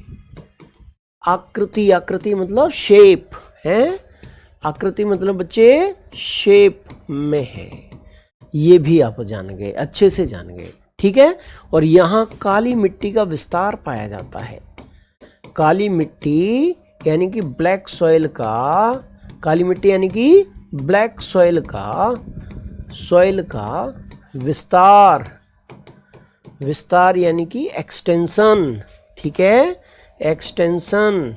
आकृति मतलब शेप है, आकृति मतलब बच्चे शेप में है। ये भी आप जान गए, अच्छे से जान गए। ठीक है, और यहां काली मिट्टी का विस्तार पाया जाता है। काली मिट्टी यानी कि ब्लैक सॉइल का विस्तार यानी कि एक्सटेंशन। ठीक है, एक्सटेंशन,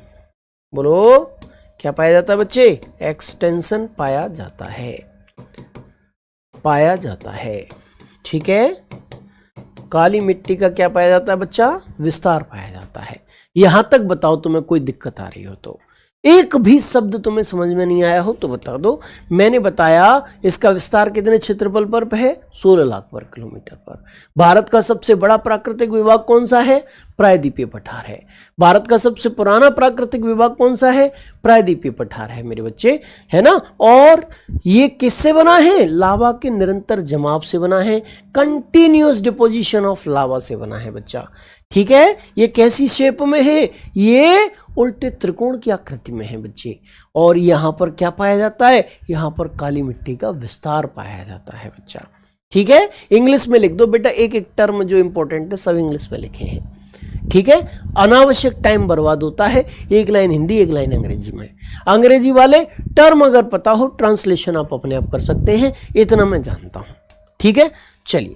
बोलो क्या पाया जाता है बच्चे? एक्सटेंशन पाया जाता है। ठीक है, काली मिट्टी का क्या पाया जाता है बच्चा? विस्तार पाया जाता है। यहां तक बताओ तुम्हें कोई दिक्कत आ रही हो तो, एक भी शब्द तुम्हें समझ में नहीं आया हो तो बता दो। मैंने बताया इसका विस्तार कितने क्षेत्रफल पर है? 16 लाख वर्ग किलोमीटर पर। भारत का सबसे बड़ा प्राकृतिक विभाग कौन सा है? प्रायद्वीपीय पठार है। भारत का सबसे पुराना प्राकृतिक विभाग कौन सा है? प्रायद्वीपीय पठार है मेरे बच्चे, है ना। और ये किससे बना है? लावा के निरंतर जमाव से बना है, कंटिन्यूअस डिपोजिशन ऑफ लावा से बना है बच्चा। ठीक है, ये कैसी शेप में है? ये उल्टे त्रिकोण की आकृति में है बच्चे। और यहां पर क्या पाया जाता है? यहां पर काली मिट्टी का विस्तार पाया जाता है बच्चा। ठीक है, इंग्लिश में लिख दो बेटा, एक एक टर्म जो इंपॉर्टेंट है सब इंग्लिश में लिखे हैं। ठीक है, अनावश्यक टाइम बर्बाद होता है। एक लाइन हिंदी, एक लाइन अंग्रेजी में। अंग्रेजी वाले टर्म अगर पता हो, ट्रांसलेशन आप अपने आप कर सकते हैं, इतना मैं जानता हूं। ठीक है, चलिए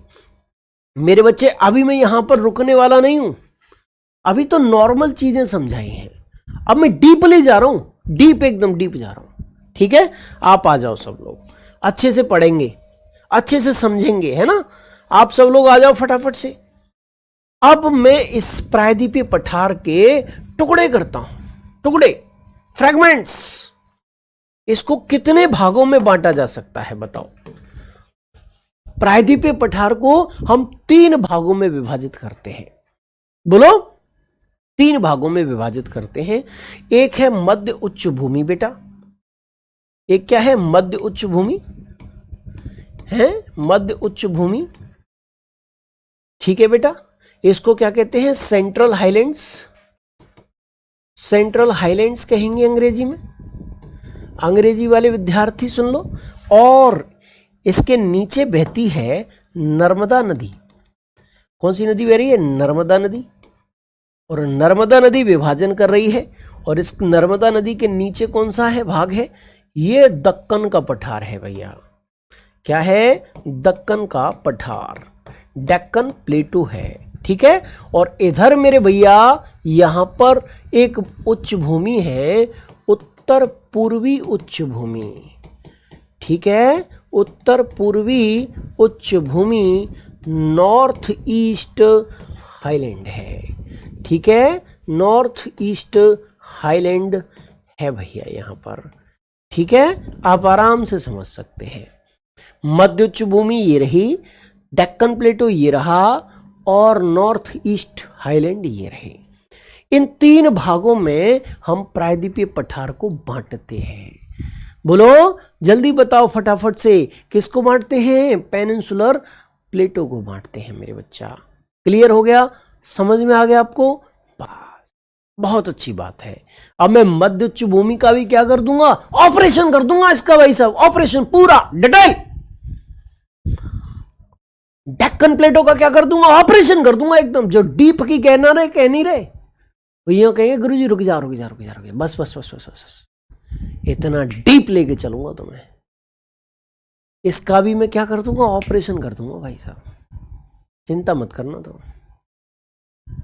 मेरे बच्चे, अभी मैं यहां पर रुकने वाला नहीं हूं। अभी तो नॉर्मल चीजें समझाई हैं, अब मैं डीपली जा रहा हूं, एकदम डीप जा रहा हूं। ठीक है, आप आ जाओ, सब लोग अच्छे से पढ़ेंगे, अच्छे से समझेंगे, है ना। आप सब लोग आ जाओ फटाफट से। अब मैं इस प्रायद्वीपीय पठार के टुकड़े करता हूं, टुकड़े, फ्रैगमेंट्स। इसको कितने भागों में बांटा जा सकता है बताओ? प्रायद्वीपीय पठार को हम 3 भागों में विभाजित करते हैं। बोलो, 3 भागों में विभाजित करते हैं। एक है मध्य उच्च भूमि बेटा, एक क्या है? मध्य उच्च भूमि है, मध्य उच्च भूमि। ठीक है बेटा, इसको क्या कहते हैं? सेंट्रल हाईलैंड्स, सेंट्रल हाईलैंड्स कहेंगे अंग्रेजी में। अंग्रेजी वाले विद्यार्थी सुन लो। और इसके नीचे बहती है नर्मदा नदी। कौन सी नदी बह रही है? नर्मदा नदी। और नर्मदा नदी विभाजन कर रही है। और इस नर्मदा नदी के नीचे कौन सा है भाग है? ये दक्कन का पठार है भैया। क्या है? दक्कन का पठार, डेक्कन प्लेटू है। ठीक है, और इधर मेरे भैया यहां पर एक उच्च भूमि है, उत्तर पूर्वी उच्च भूमि। ठीक है, उत्तर पूर्वी उच्च भूमि नॉर्थ ईस्ट हाईलैंड है। ठीक है, नॉर्थ ईस्ट हाईलैंड है भैया यहाँ पर। ठीक है, आप आराम से समझ सकते हैं। मध्य उच्च भूमि ये रही, डेक्कन प्लेटो ये रहा, और नॉर्थ ईस्ट हाईलैंड ये रहे। इन तीन भागों में हम प्रायद्वीपीय पठार को बांटते हैं। बोलो जल्दी बताओ फटाफट से, किसको बांटते हैं? पेनिनसुलर प्लेटो को बांटते हैं मेरे बच्चा। क्लियर हो गया? समझ में आ गया आपको? बस, बहुत अच्छी बात है। अब मैं मध्य उच्च भूमि का भी क्या कर दूंगा? ऑपरेशन कर दूंगा इसका भाई साहब, ऑपरेशन पूरा डिटेल। डेक्कन प्लेटो का क्या कर दूंगा? ऑपरेशन कर दूंगा एकदम। जो डीप की कहना रहे कह नहीं रहे, भैया कहेंगे गुरुजी रुक जा रुक जा रुक जा रुक जा, बस बस बस बस बस, इतना डीप लेके चलूंगा तुम्हें। इसका भी मैं क्या कर दूंगा? ऑपरेशन कर दूंगा भाई साहब, चिंता मत करना तुम।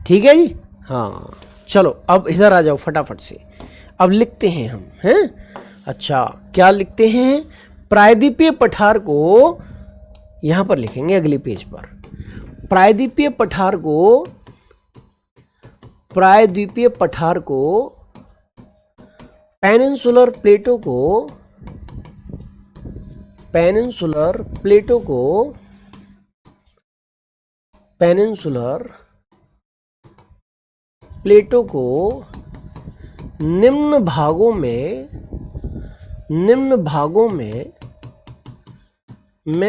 ठीक है जी? हाँ चलो अब इधर आ जाओ फटाफट से। अब लिखते हैं हम, हैं? अच्छा क्या लिखते हैं? प्रायद्वीपीय पठार को यहां पर लिखेंगे अगले पेज पर। प्रायद्वीपीय पठार को पेनिनसुलर प्लेटो को निम्न भागों में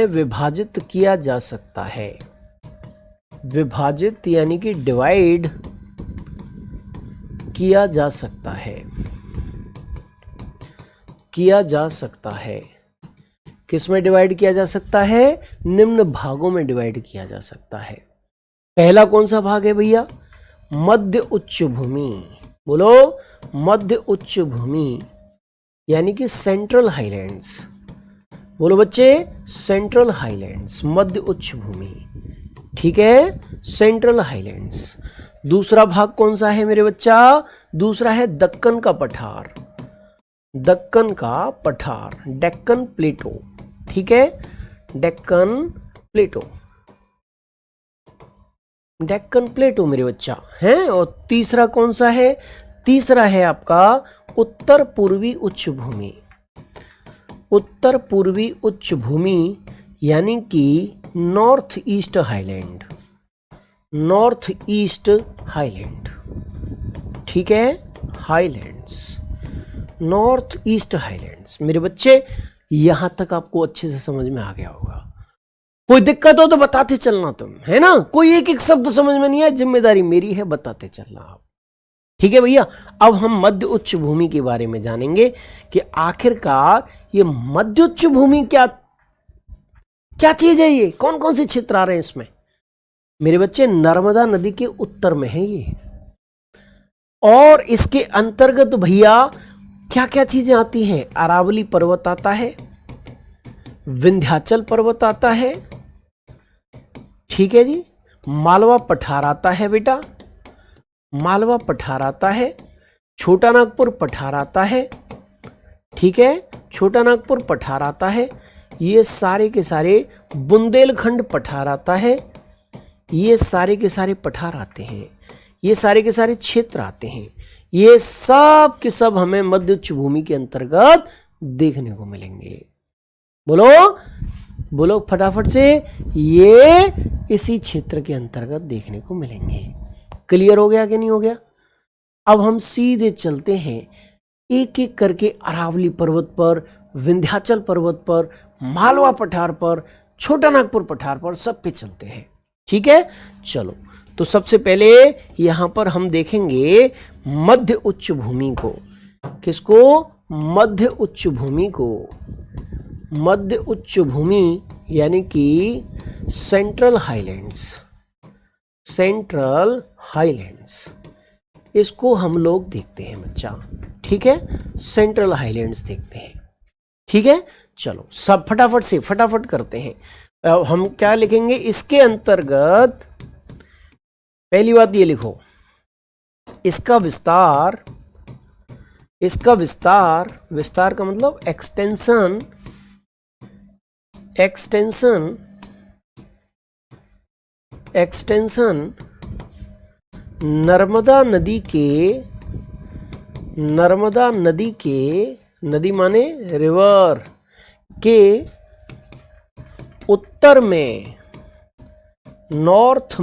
विभाजित किया जा सकता है। विभाजित यानी कि डिवाइड किया जा सकता है। किस में डिवाइड किया जा सकता है? निम्न भागों में डिवाइड किया जा सकता है। पहला कौन सा भाग है भैया? मध्य उच्च भूमि। बोलो मध्य उच्च भूमि यानी कि सेंट्रल हाईलैंड्स। बोलो बच्चे, सेंट्रल हाईलैंड्स, मध्य उच्च भूमि। ठीक है, सेंट्रल हाईलैंड्स। दूसरा भाग कौन सा है मेरे बच्चा? दूसरा है दक्कन का पठार। डेक्कन प्लेटो। ठीक है, डेक्कन प्लेटो मेरे बच्चा है। और तीसरा कौन सा है? तीसरा है आपका उत्तर पूर्वी उच्च भूमि यानी कि नॉर्थ ईस्ट हाईलैंड। ठीक है, हाईलैंड्स, नॉर्थ ईस्ट हाईलैंड्स। मेरे बच्चे यहां तक आपको अच्छे से समझ में आ गया होगा। कोई दिक्कत हो तो बताते चलना तुम, है ना? कोई एक एक शब्द समझ में नहीं आया, जिम्मेदारी मेरी है, बताते चलना आप। ठीक है भैया? अब हम मध्य उच्च भूमि के बारे में जानेंगे कि आखिरकार ये मध्य उच्च भूमि क्या चीज है, ये कौन कौन से क्षेत्र आ रहे हैं इसमें? मेरे बच्चे नर्मदा नदी के उत्तर में है ये, और इसके अंतर्गत भैया क्या क्या चीजें आती हैं? अरावली पर्वत आता है, विंध्याचल पर्वत आता है, ठीक है जी, मालवा पठार आता है बेटा, मालवा पठार आता है, छोटा नागपुर पठार आता है। ठीक है, छोटा नागपुर पठार आता है। ये सारे के सारे बुंदेलखंड पठार आता है। ये सारे के सारे पठार आते हैं, ये सारे के सारे क्षेत्र आते हैं। ये सब के सब हमें मध्य उच्च भूमि के अंतर्गत देखने को मिलेंगे। बोलो बोलो फटाफट से, ये इसी क्षेत्र के अंतर्गत देखने को मिलेंगे। क्लियर हो गया कि नहीं हो गया? अब हम सीधे चलते हैं एक एक करके अरावली पर्वत पर, विंध्याचल पर्वत पर, मालवा पठार पर, छोटा नागपुर पठार पर, सब पे चलते हैं। ठीक है, चलो। तो सबसे पहले यहां पर हम देखेंगे मध्य उच्च भूमि को। किसको? मध्य उच्च भूमि को। मध्य उच्च भूमि यानी कि सेंट्रल हाईलैंड्स, इसको हम लोग देखते हैं बच्चा। ठीक है, सेंट्रल हाईलैंड्स देखते हैं। ठीक है, चलो सब फटाफट करते हैं। हम क्या लिखेंगे इसके अंतर्गत? पहली बात ये लिखो, इसका विस्तार का मतलब एक्सटेंशन एक्सटेंशन नर्मदा नदी के नदी माने रिवर के उत्तर में नॉर्थ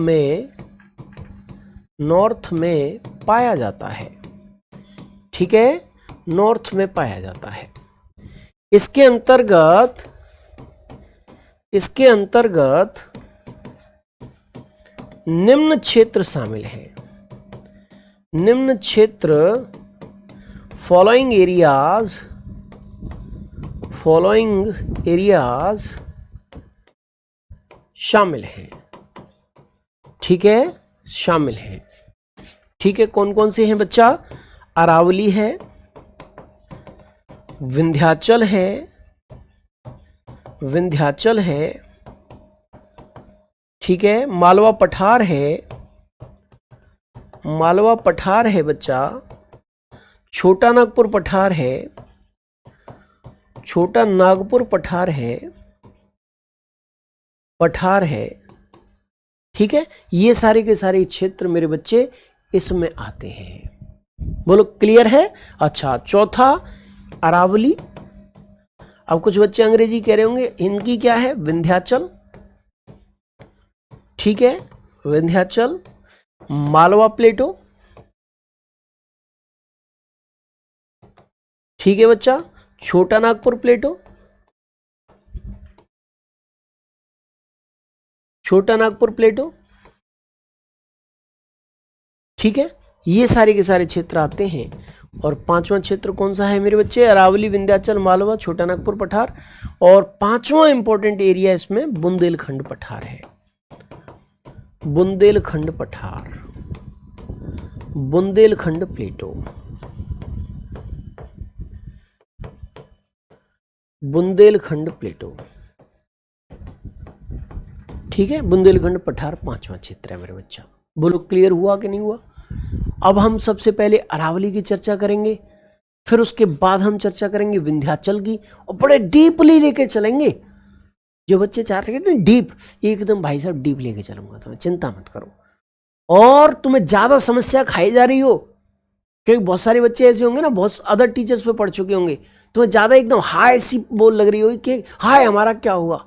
में पाया जाता है। ठीक है, नॉर्थ में पाया जाता है। इसके अंतर्गत निम्न क्षेत्र शामिल है। निम्न क्षेत्र फॉलोइंग एरियाज शामिल हैं। ठीक है, शामिल हैं। ठीक है, कौन कौन से हैं बच्चा? अरावली है, विंध्याचल है, ठीक है, मालवा पठार है बच्चा, छोटा नागपुर पठार है, ठीक है। ये सारे के सारे क्षेत्र मेरे बच्चे इसमें आते हैं। बोलो क्लियर है? अच्छा, चौथा अरावली। अब कुछ बच्चे अंग्रेजी कह रहे होंगे, इनकी क्या है? विंध्याचल। ठीक है, विंध्याचल, मालवा प्लेटो। ठीक है बच्चा, छोटा नागपुर प्लेटो, ठीक है। ये सारे के सारे क्षेत्र आते हैं। और पांचवा क्षेत्र कौन सा है मेरे बच्चे? अरावली, विंध्याचल, मालवा, छोटा नागपुर पठार। और पांचवा इंपॉर्टेंट एरिया इसमें बुंदेलखंड पठार है। बुंदेलखंड प्लेटो, बुंदेलखंड प्लेटो। ठीक है, बुंदेलखंड पठार पांचवा क्षेत्र है मेरे बच्चा। बोलो क्लियर हुआ कि नहीं हुआ? अब हम सबसे पहले अरावली की चर्चा करेंगे, फिर उसके बाद हम चर्चा करेंगे विंध्याचल की, और बड़े डीपली लेके चलेंगे। जो बच्चे चाहते हैं ना डीप, एकदम भाई साहब डीप लेके चलूंगा, तुम्हें चिंता मत करो। और तुम्हें ज्यादा समस्या खाई जा रही हो, क्योंकि बहुत सारे बच्चे ऐसे होंगे ना, बहुत अदर टीचर्स पे पढ़ चुके होंगे, तुम्हें ज्यादा एकदम हाई सी बोल लग रही होगी कि हाय हमारा क्या होगा।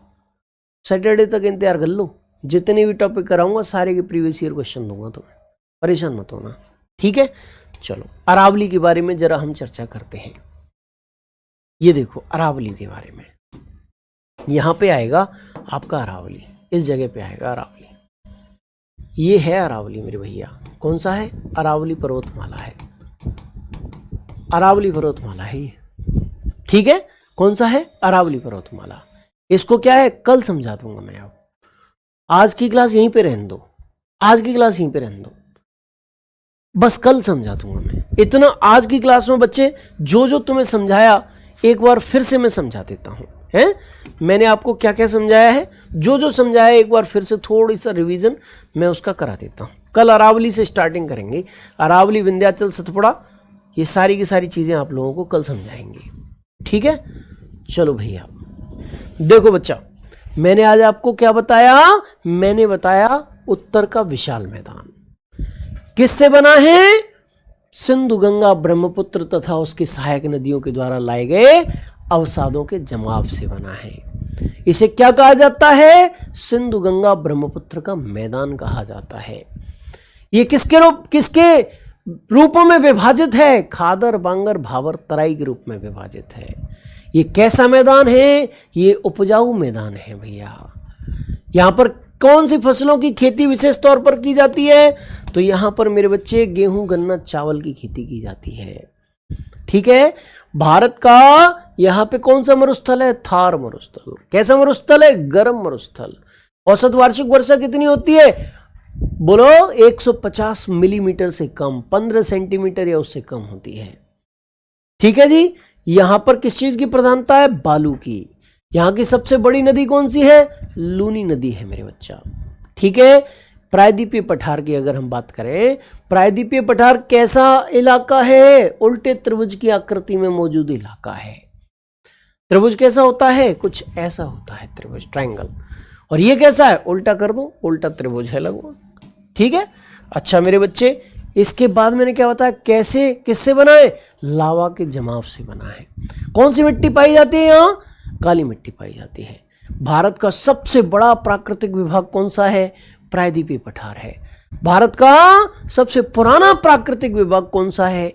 सैटरडे तक इंतजार कर लो, जितने भी टॉपिक कराऊंगा सारे के प्रीवियस ईयर क्वेश्चन दूंगा तुम्हें, परेशान मत होना। ठीक है, चलो अरावली के बारे में जरा हम चर्चा करते हैं। ये देखो अरावली के बारे में, यहां पे आएगा आपका अरावली, इस जगह पे आएगा अरावली। ये है अरावली मेरे भैया। कौन सा है? अरावली पर्वतमाला है। अरावली पर्वतमाला है ये। ठीक है, कौन सा है? अरावली पर्वतमाला। इसको क्या है कल समझा दूंगा मैं। अब आज की क्लास यहीं पे रहने दो, बस कल समझा दूंगा मैं। इतना आज की क्लास में बच्चे जो तुम्हें समझाया एक बार फिर से मैं समझा देता हूं। हैं, मैंने आपको क्या क्या समझाया है, जो समझाया एक बार फिर से थोड़ी सा रिवीजन मैं उसका करा देता हूं। कल अरावली से स्टार्टिंग करेंगे। अरावली, विंध्याचल, सतपुड़ा, ये सारी की सारी चीजें आप लोगों को कल समझाएंगे। ठीक है, चलो भैया देखो बच्चा, मैंने आज आपको क्या बताया? मैंने बताया उत्तर का विशाल मैदान किससे बना है? सिंधु, गंगा, ब्रह्मपुत्र तथा उसकी सहायक नदियों के द्वारा लाए गए अवसादों के जमाव से बना है। इसे क्या कहा जाता है? सिंधु, गंगा, ब्रह्मपुत्र का मैदान कहा जाता है। ये किसके रूपों में विभाजित है? खादर, बांगर, भाबर, तराई के रूप में विभाजित है। ये कैसा मैदान है? ये उपजाऊ मैदान है भैया। यहां पर कौन सी फसलों की खेती विशेष तौर पर की जाती है? तो यहां पर मेरे बच्चे गेहूं, गन्ना, चावल की खेती की जाती है। ठीक है, भारत का यहां पे कौन सा मरुस्थल है? थार मरुस्थल। कैसा मरुस्थल है? गर्म मरुस्थल। औसत वार्षिक वर्षा कितनी होती है? बोलो 150 मिलीमीटर से कम, 15 सेंटीमीटर या उससे कम होती है। ठीक है जी, यहां पर किस चीज की प्रधानता है? बालू की। यहां की सबसे बड़ी नदी कौन सी है? लूनी नदी है मेरे बच्चा। ठीक है, प्रायद्वीपीय पठार की अगर हम बात करें, प्रायद्वीपीय पठार कैसा इलाका है? उल्टे त्रिभुज की आकृति में मौजूद इलाका है। त्रिभुज कैसा होता है? कुछ ऐसा होता है त्रिभुज, ट्रायंगल। और ये कैसा है? उल्टा कर दो, उल्टा त्रिभुज है लगभग। ठीक है। अच्छा मेरे बच्चे, इसके बाद मैंने क्या बताया, कैसे किससे बना है? लावा के जमाव से बना है। कौन सी मिट्टी पाई जाती है यहाँ? काली मिट्टी पाई जाती है। भारत का सबसे बड़ा प्राकृतिक विभाग कौन सा है? प्रायद्वीपीय पठार है। भारत का सबसे पुराना प्राकृतिक विभाग कौन सा है?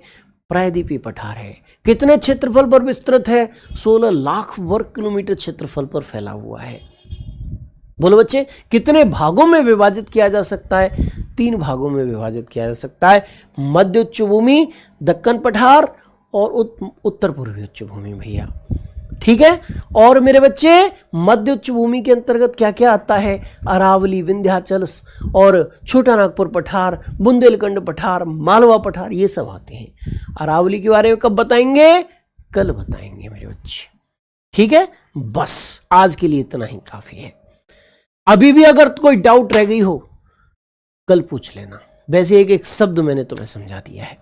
प्रायद्वीपीय पठार है। कितने क्षेत्रफल पर विस्तृत है? 16 लाख वर्ग किलोमीटर क्षेत्रफल पर फैला हुआ है। बोलो बच्चे, कितने भागों में विभाजित किया जा सकता है? 3 भागों में विभाजित किया जा सकता है। मध्य उच्च भूमि, दक्कन पठार और उत्तर पूर्वी उच्च भूमि भैया। ठीक है। और मेरे बच्चे, मध्य उच्च भूमि के अंतर्गत क्या क्या आता है? अरावली, विंध्याचल और छोटा नागपुर पठार, बुंदेलखंड पठार, मालवा पठार, ये सब आते हैं। अरावली के बारे में कब बताएंगे? कल बताएंगे मेरे बच्चे। ठीक है। बस आज के लिए इतना ही काफी है। अभी भी अगर कोई डाउट रह गई हो कल पूछ लेना। वैसे एक एक शब्द मैंने तुम्हें समझा दिया है,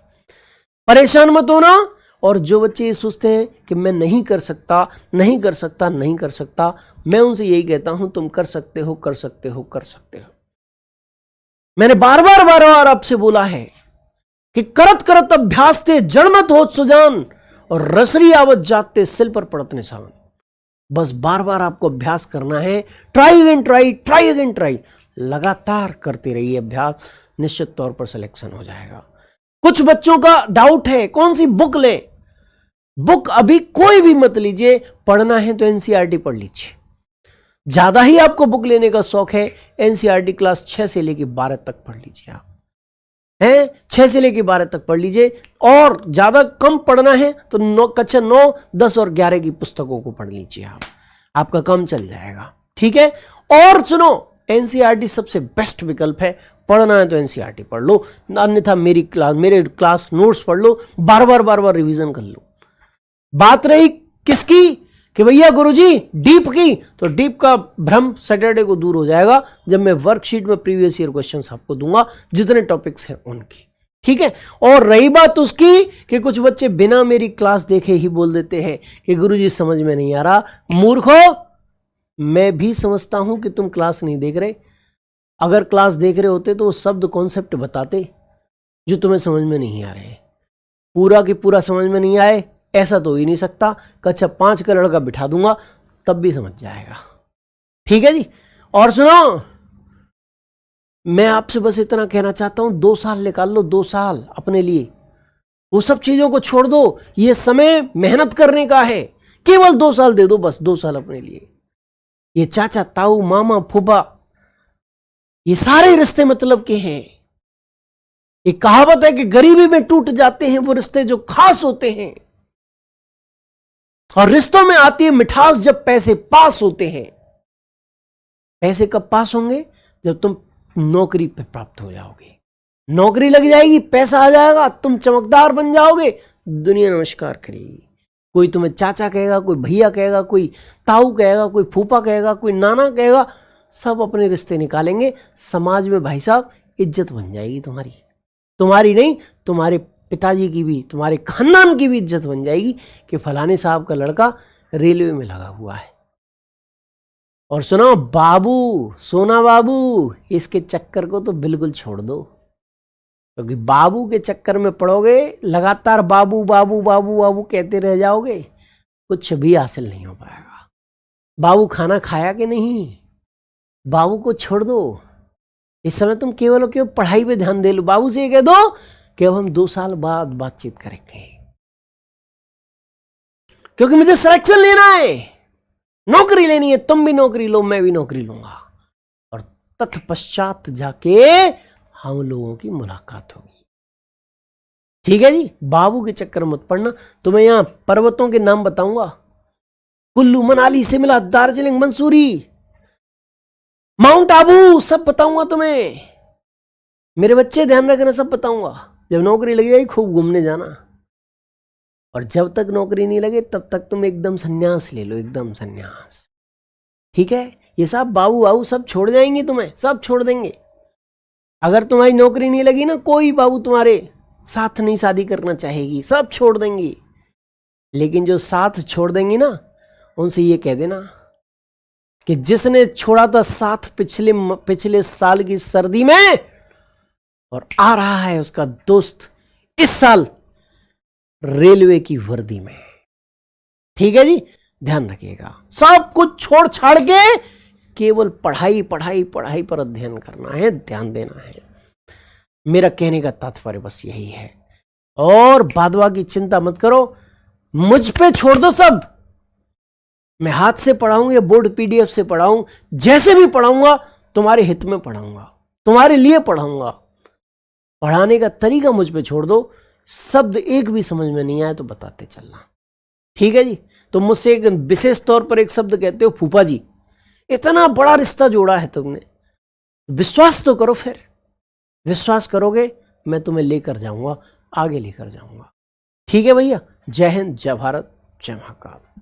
परेशान मत होना। और जो बच्चे ये सोचते हैं कि मैं नहीं कर सकता, नहीं कर सकता, नहीं कर सकता, मैं उनसे यही कहता हूं तुम कर सकते हो, कर सकते हो, कर सकते हो। मैंने बार बार आपसे बोला है कि करत करत अभ्यास थे जड़ मत हो सुजान, और रसरी आवत जाते सिल पर पड़तने सावन। बस बार बार आपको अभ्यास करना है। Try again try, try again try, लगातार करते रहिए अभ्यास, निश्चित तौर पर सिलेक्शन हो जाएगा। कुछ बच्चों का डाउट है कौन सी बुक लें। बुक अभी कोई भी मत लीजिए, पढ़ना है तो एनसीईआरटी पढ़ लीजिए। ज्यादा ही आपको बुक लेने का शौक है, एनसीईआरटी क्लास 6 से लेकर 12 तक पढ़ लीजिए। आप हैं 6 से लेकर 12 तक पढ़ लीजिए। और ज्यादा कम पढ़ना है तो कक्षा 9, 10 और 11 की पुस्तकों को पढ़ लीजिए। आपका काम चल जाएगा। ठीक है। और सुनो, एनसीईआरटी सबसे बेस्ट विकल्प है। पढ़ना है तो एनसीईआरटी पढ़ लो, अन्यथा मेरे क्लास नोट्स पढ़ लो, बार बार रिवीजन कर लो। बात रही किसकी कि भैया गुरुजी डीप की, तो डीप का भ्रम सैटरडे को दूर हो जाएगा जब मैं वर्कशीट में प्रीवियस ईयर क्वेश्चंस आपको दूंगा, जितने टॉपिक्स हैं उनकी। ठीक है। और रही बात उसकी कि कुछ बच्चे बिना मेरी क्लास देखे ही बोल देते हैं कि गुरुजी समझ में नहीं आ रहा। मूर्खो, मैं भी समझता हूं कि तुम क्लास नहीं देख रहे। अगर क्लास देख रहे होते तो वो शब्द कॉन्सेप्ट बताते जो तुम्हें समझ में नहीं आ रहे। पूरा की पूरा समझ में नहीं आए ऐसा तो हो ही नहीं सकता। कक्षा 5 का लड़का बिठा दूंगा तब भी समझ जाएगा। ठीक है जी। और सुनो, मैं आपसे बस इतना कहना चाहता हूं, 2 साल निकाल लो, 2 साल अपने लिए। वो सब चीजों को छोड़ दो, ये समय मेहनत करने का है। केवल 2 साल दे दो, बस 2 साल अपने लिए। ये चाचा, ताऊ, मामा, फूफा, ये सारे रिश्ते मतलब के हैं। एक कहावत है कि गरीबी में टूट जाते हैं वो रिश्ते जो खास होते हैं, और रिश्तों में आती है मिठास जब पैसे पास होते हैं। पैसे कब पास होंगे? जब तुम नौकरी पे प्राप्त हो जाओगे, नौकरी लग जाएगी, पैसा आ जाएगा, तुम चमकदार बन जाओगे, दुनिया नमस्कार करेगी। कोई तुम्हें चाचा कहेगा, कोई भैया कहेगा, कोई ताऊ कहेगा, कोई फूफा कहेगा, कोई नाना कहेगा, सब अपने रिश्ते निकालेंगे। समाज में भाई साहब इज्जत बन जाएगी तुम्हारी। तुम्हारी नहीं, तुम्हारे पिताजी की भी, तुम्हारे खानदान की भी इज्जत बन जाएगी कि फलाने साहब का लड़का रेलवे में लगा हुआ है। और सुनो बाबू, सोना बाबू, इसके चक्कर को तो बिल्कुल छोड़ दो, क्योंकि बाबू के चक्कर में पड़ोगे, लगातार बाबू बाबू बाबू बाबू कहते रह जाओगे, कुछ भी हासिल नहीं हो पाएगा। बाबू खाना खाया कि नहीं, बाबू को छोड़ दो। इस समय तुम केवल पढ़ाई पे ध्यान दे लो। बाबू से ये कह दो कि अब हम 2 साल बाद बातचीत करेंगे, क्योंकि मुझे सिलेक्शन लेना है, नौकरी लेनी है। तुम भी नौकरी लो, मैं भी नौकरी लूंगा, और तत्पश्चात जाके हम लोगों की मुलाकात होगी। ठीक है जी। बाबू के चक्कर मत पड़ना। तुम्हें यहां पर्वतों के नाम बताऊंगा, कुल्लू, मनाली, शिमला, दार्जिलिंग, मंसूरी, माउंट आबू, सब बताऊंगा तुम्हें। मेरे बच्चे ध्यान रखना, सब बताऊंगा। जब नौकरी लग जाएगी खूब घूमने जाना, और जब तक नौकरी नहीं लगे तब तक तुम एकदम संन्यास ले लो, एकदम संन्यास। ठीक है। ये सब बाबू बाबू सब छोड़ जाएंगे, तुम्हें सब छोड़ देंगे। अगर तुम्हारी नौकरी नहीं लगी ना, कोई बाबू तुम्हारे साथ नहीं शादी करना चाहेगी, सब छोड़ देंगी। लेकिन जो साथ छोड़ देंगी ना, उनसे ये कह देना कि जिसने छोड़ा था साथ पिछले साल की सर्दी में और आ रहा है उसका दोस्त इस साल रेलवे की वर्दी में। ठीक है जी, ध्यान रखिएगा। सब कुछ छोड़ छाड़ के केवल पढ़ाई पढ़ाई पढ़ाई पर अध्ययन करना है, ध्यान देना है। मेरा कहने का तात्पर्य बस यही है। और बादवा की चिंता मत करो, मुझ पे छोड़ दो सब। मैं हाथ से पढ़ाऊं या बोर्ड पीडीएफ से पढ़ाऊं, जैसे भी पढ़ाऊंगा तुम्हारे हित में पढ़ाऊंगा, तुम्हारे लिए पढ़ाऊंगा। पढ़ाने का तरीका मुझ पे छोड़ दो। शब्द एक भी समझ में नहीं आए तो बताते चलना। ठीक है जी। तो मुझसे एक विशेष तौर पर एक शब्द कहते हो फूफा जी, इतना बड़ा रिश्ता जोड़ा है तुमने, विश्वास तो करो। फिर विश्वास करोगे मैं तुम्हें लेकर जाऊंगा, आगे लेकर जाऊंगा। ठीक है भैया। जय हिंद, जय भारत, जय महाकाल।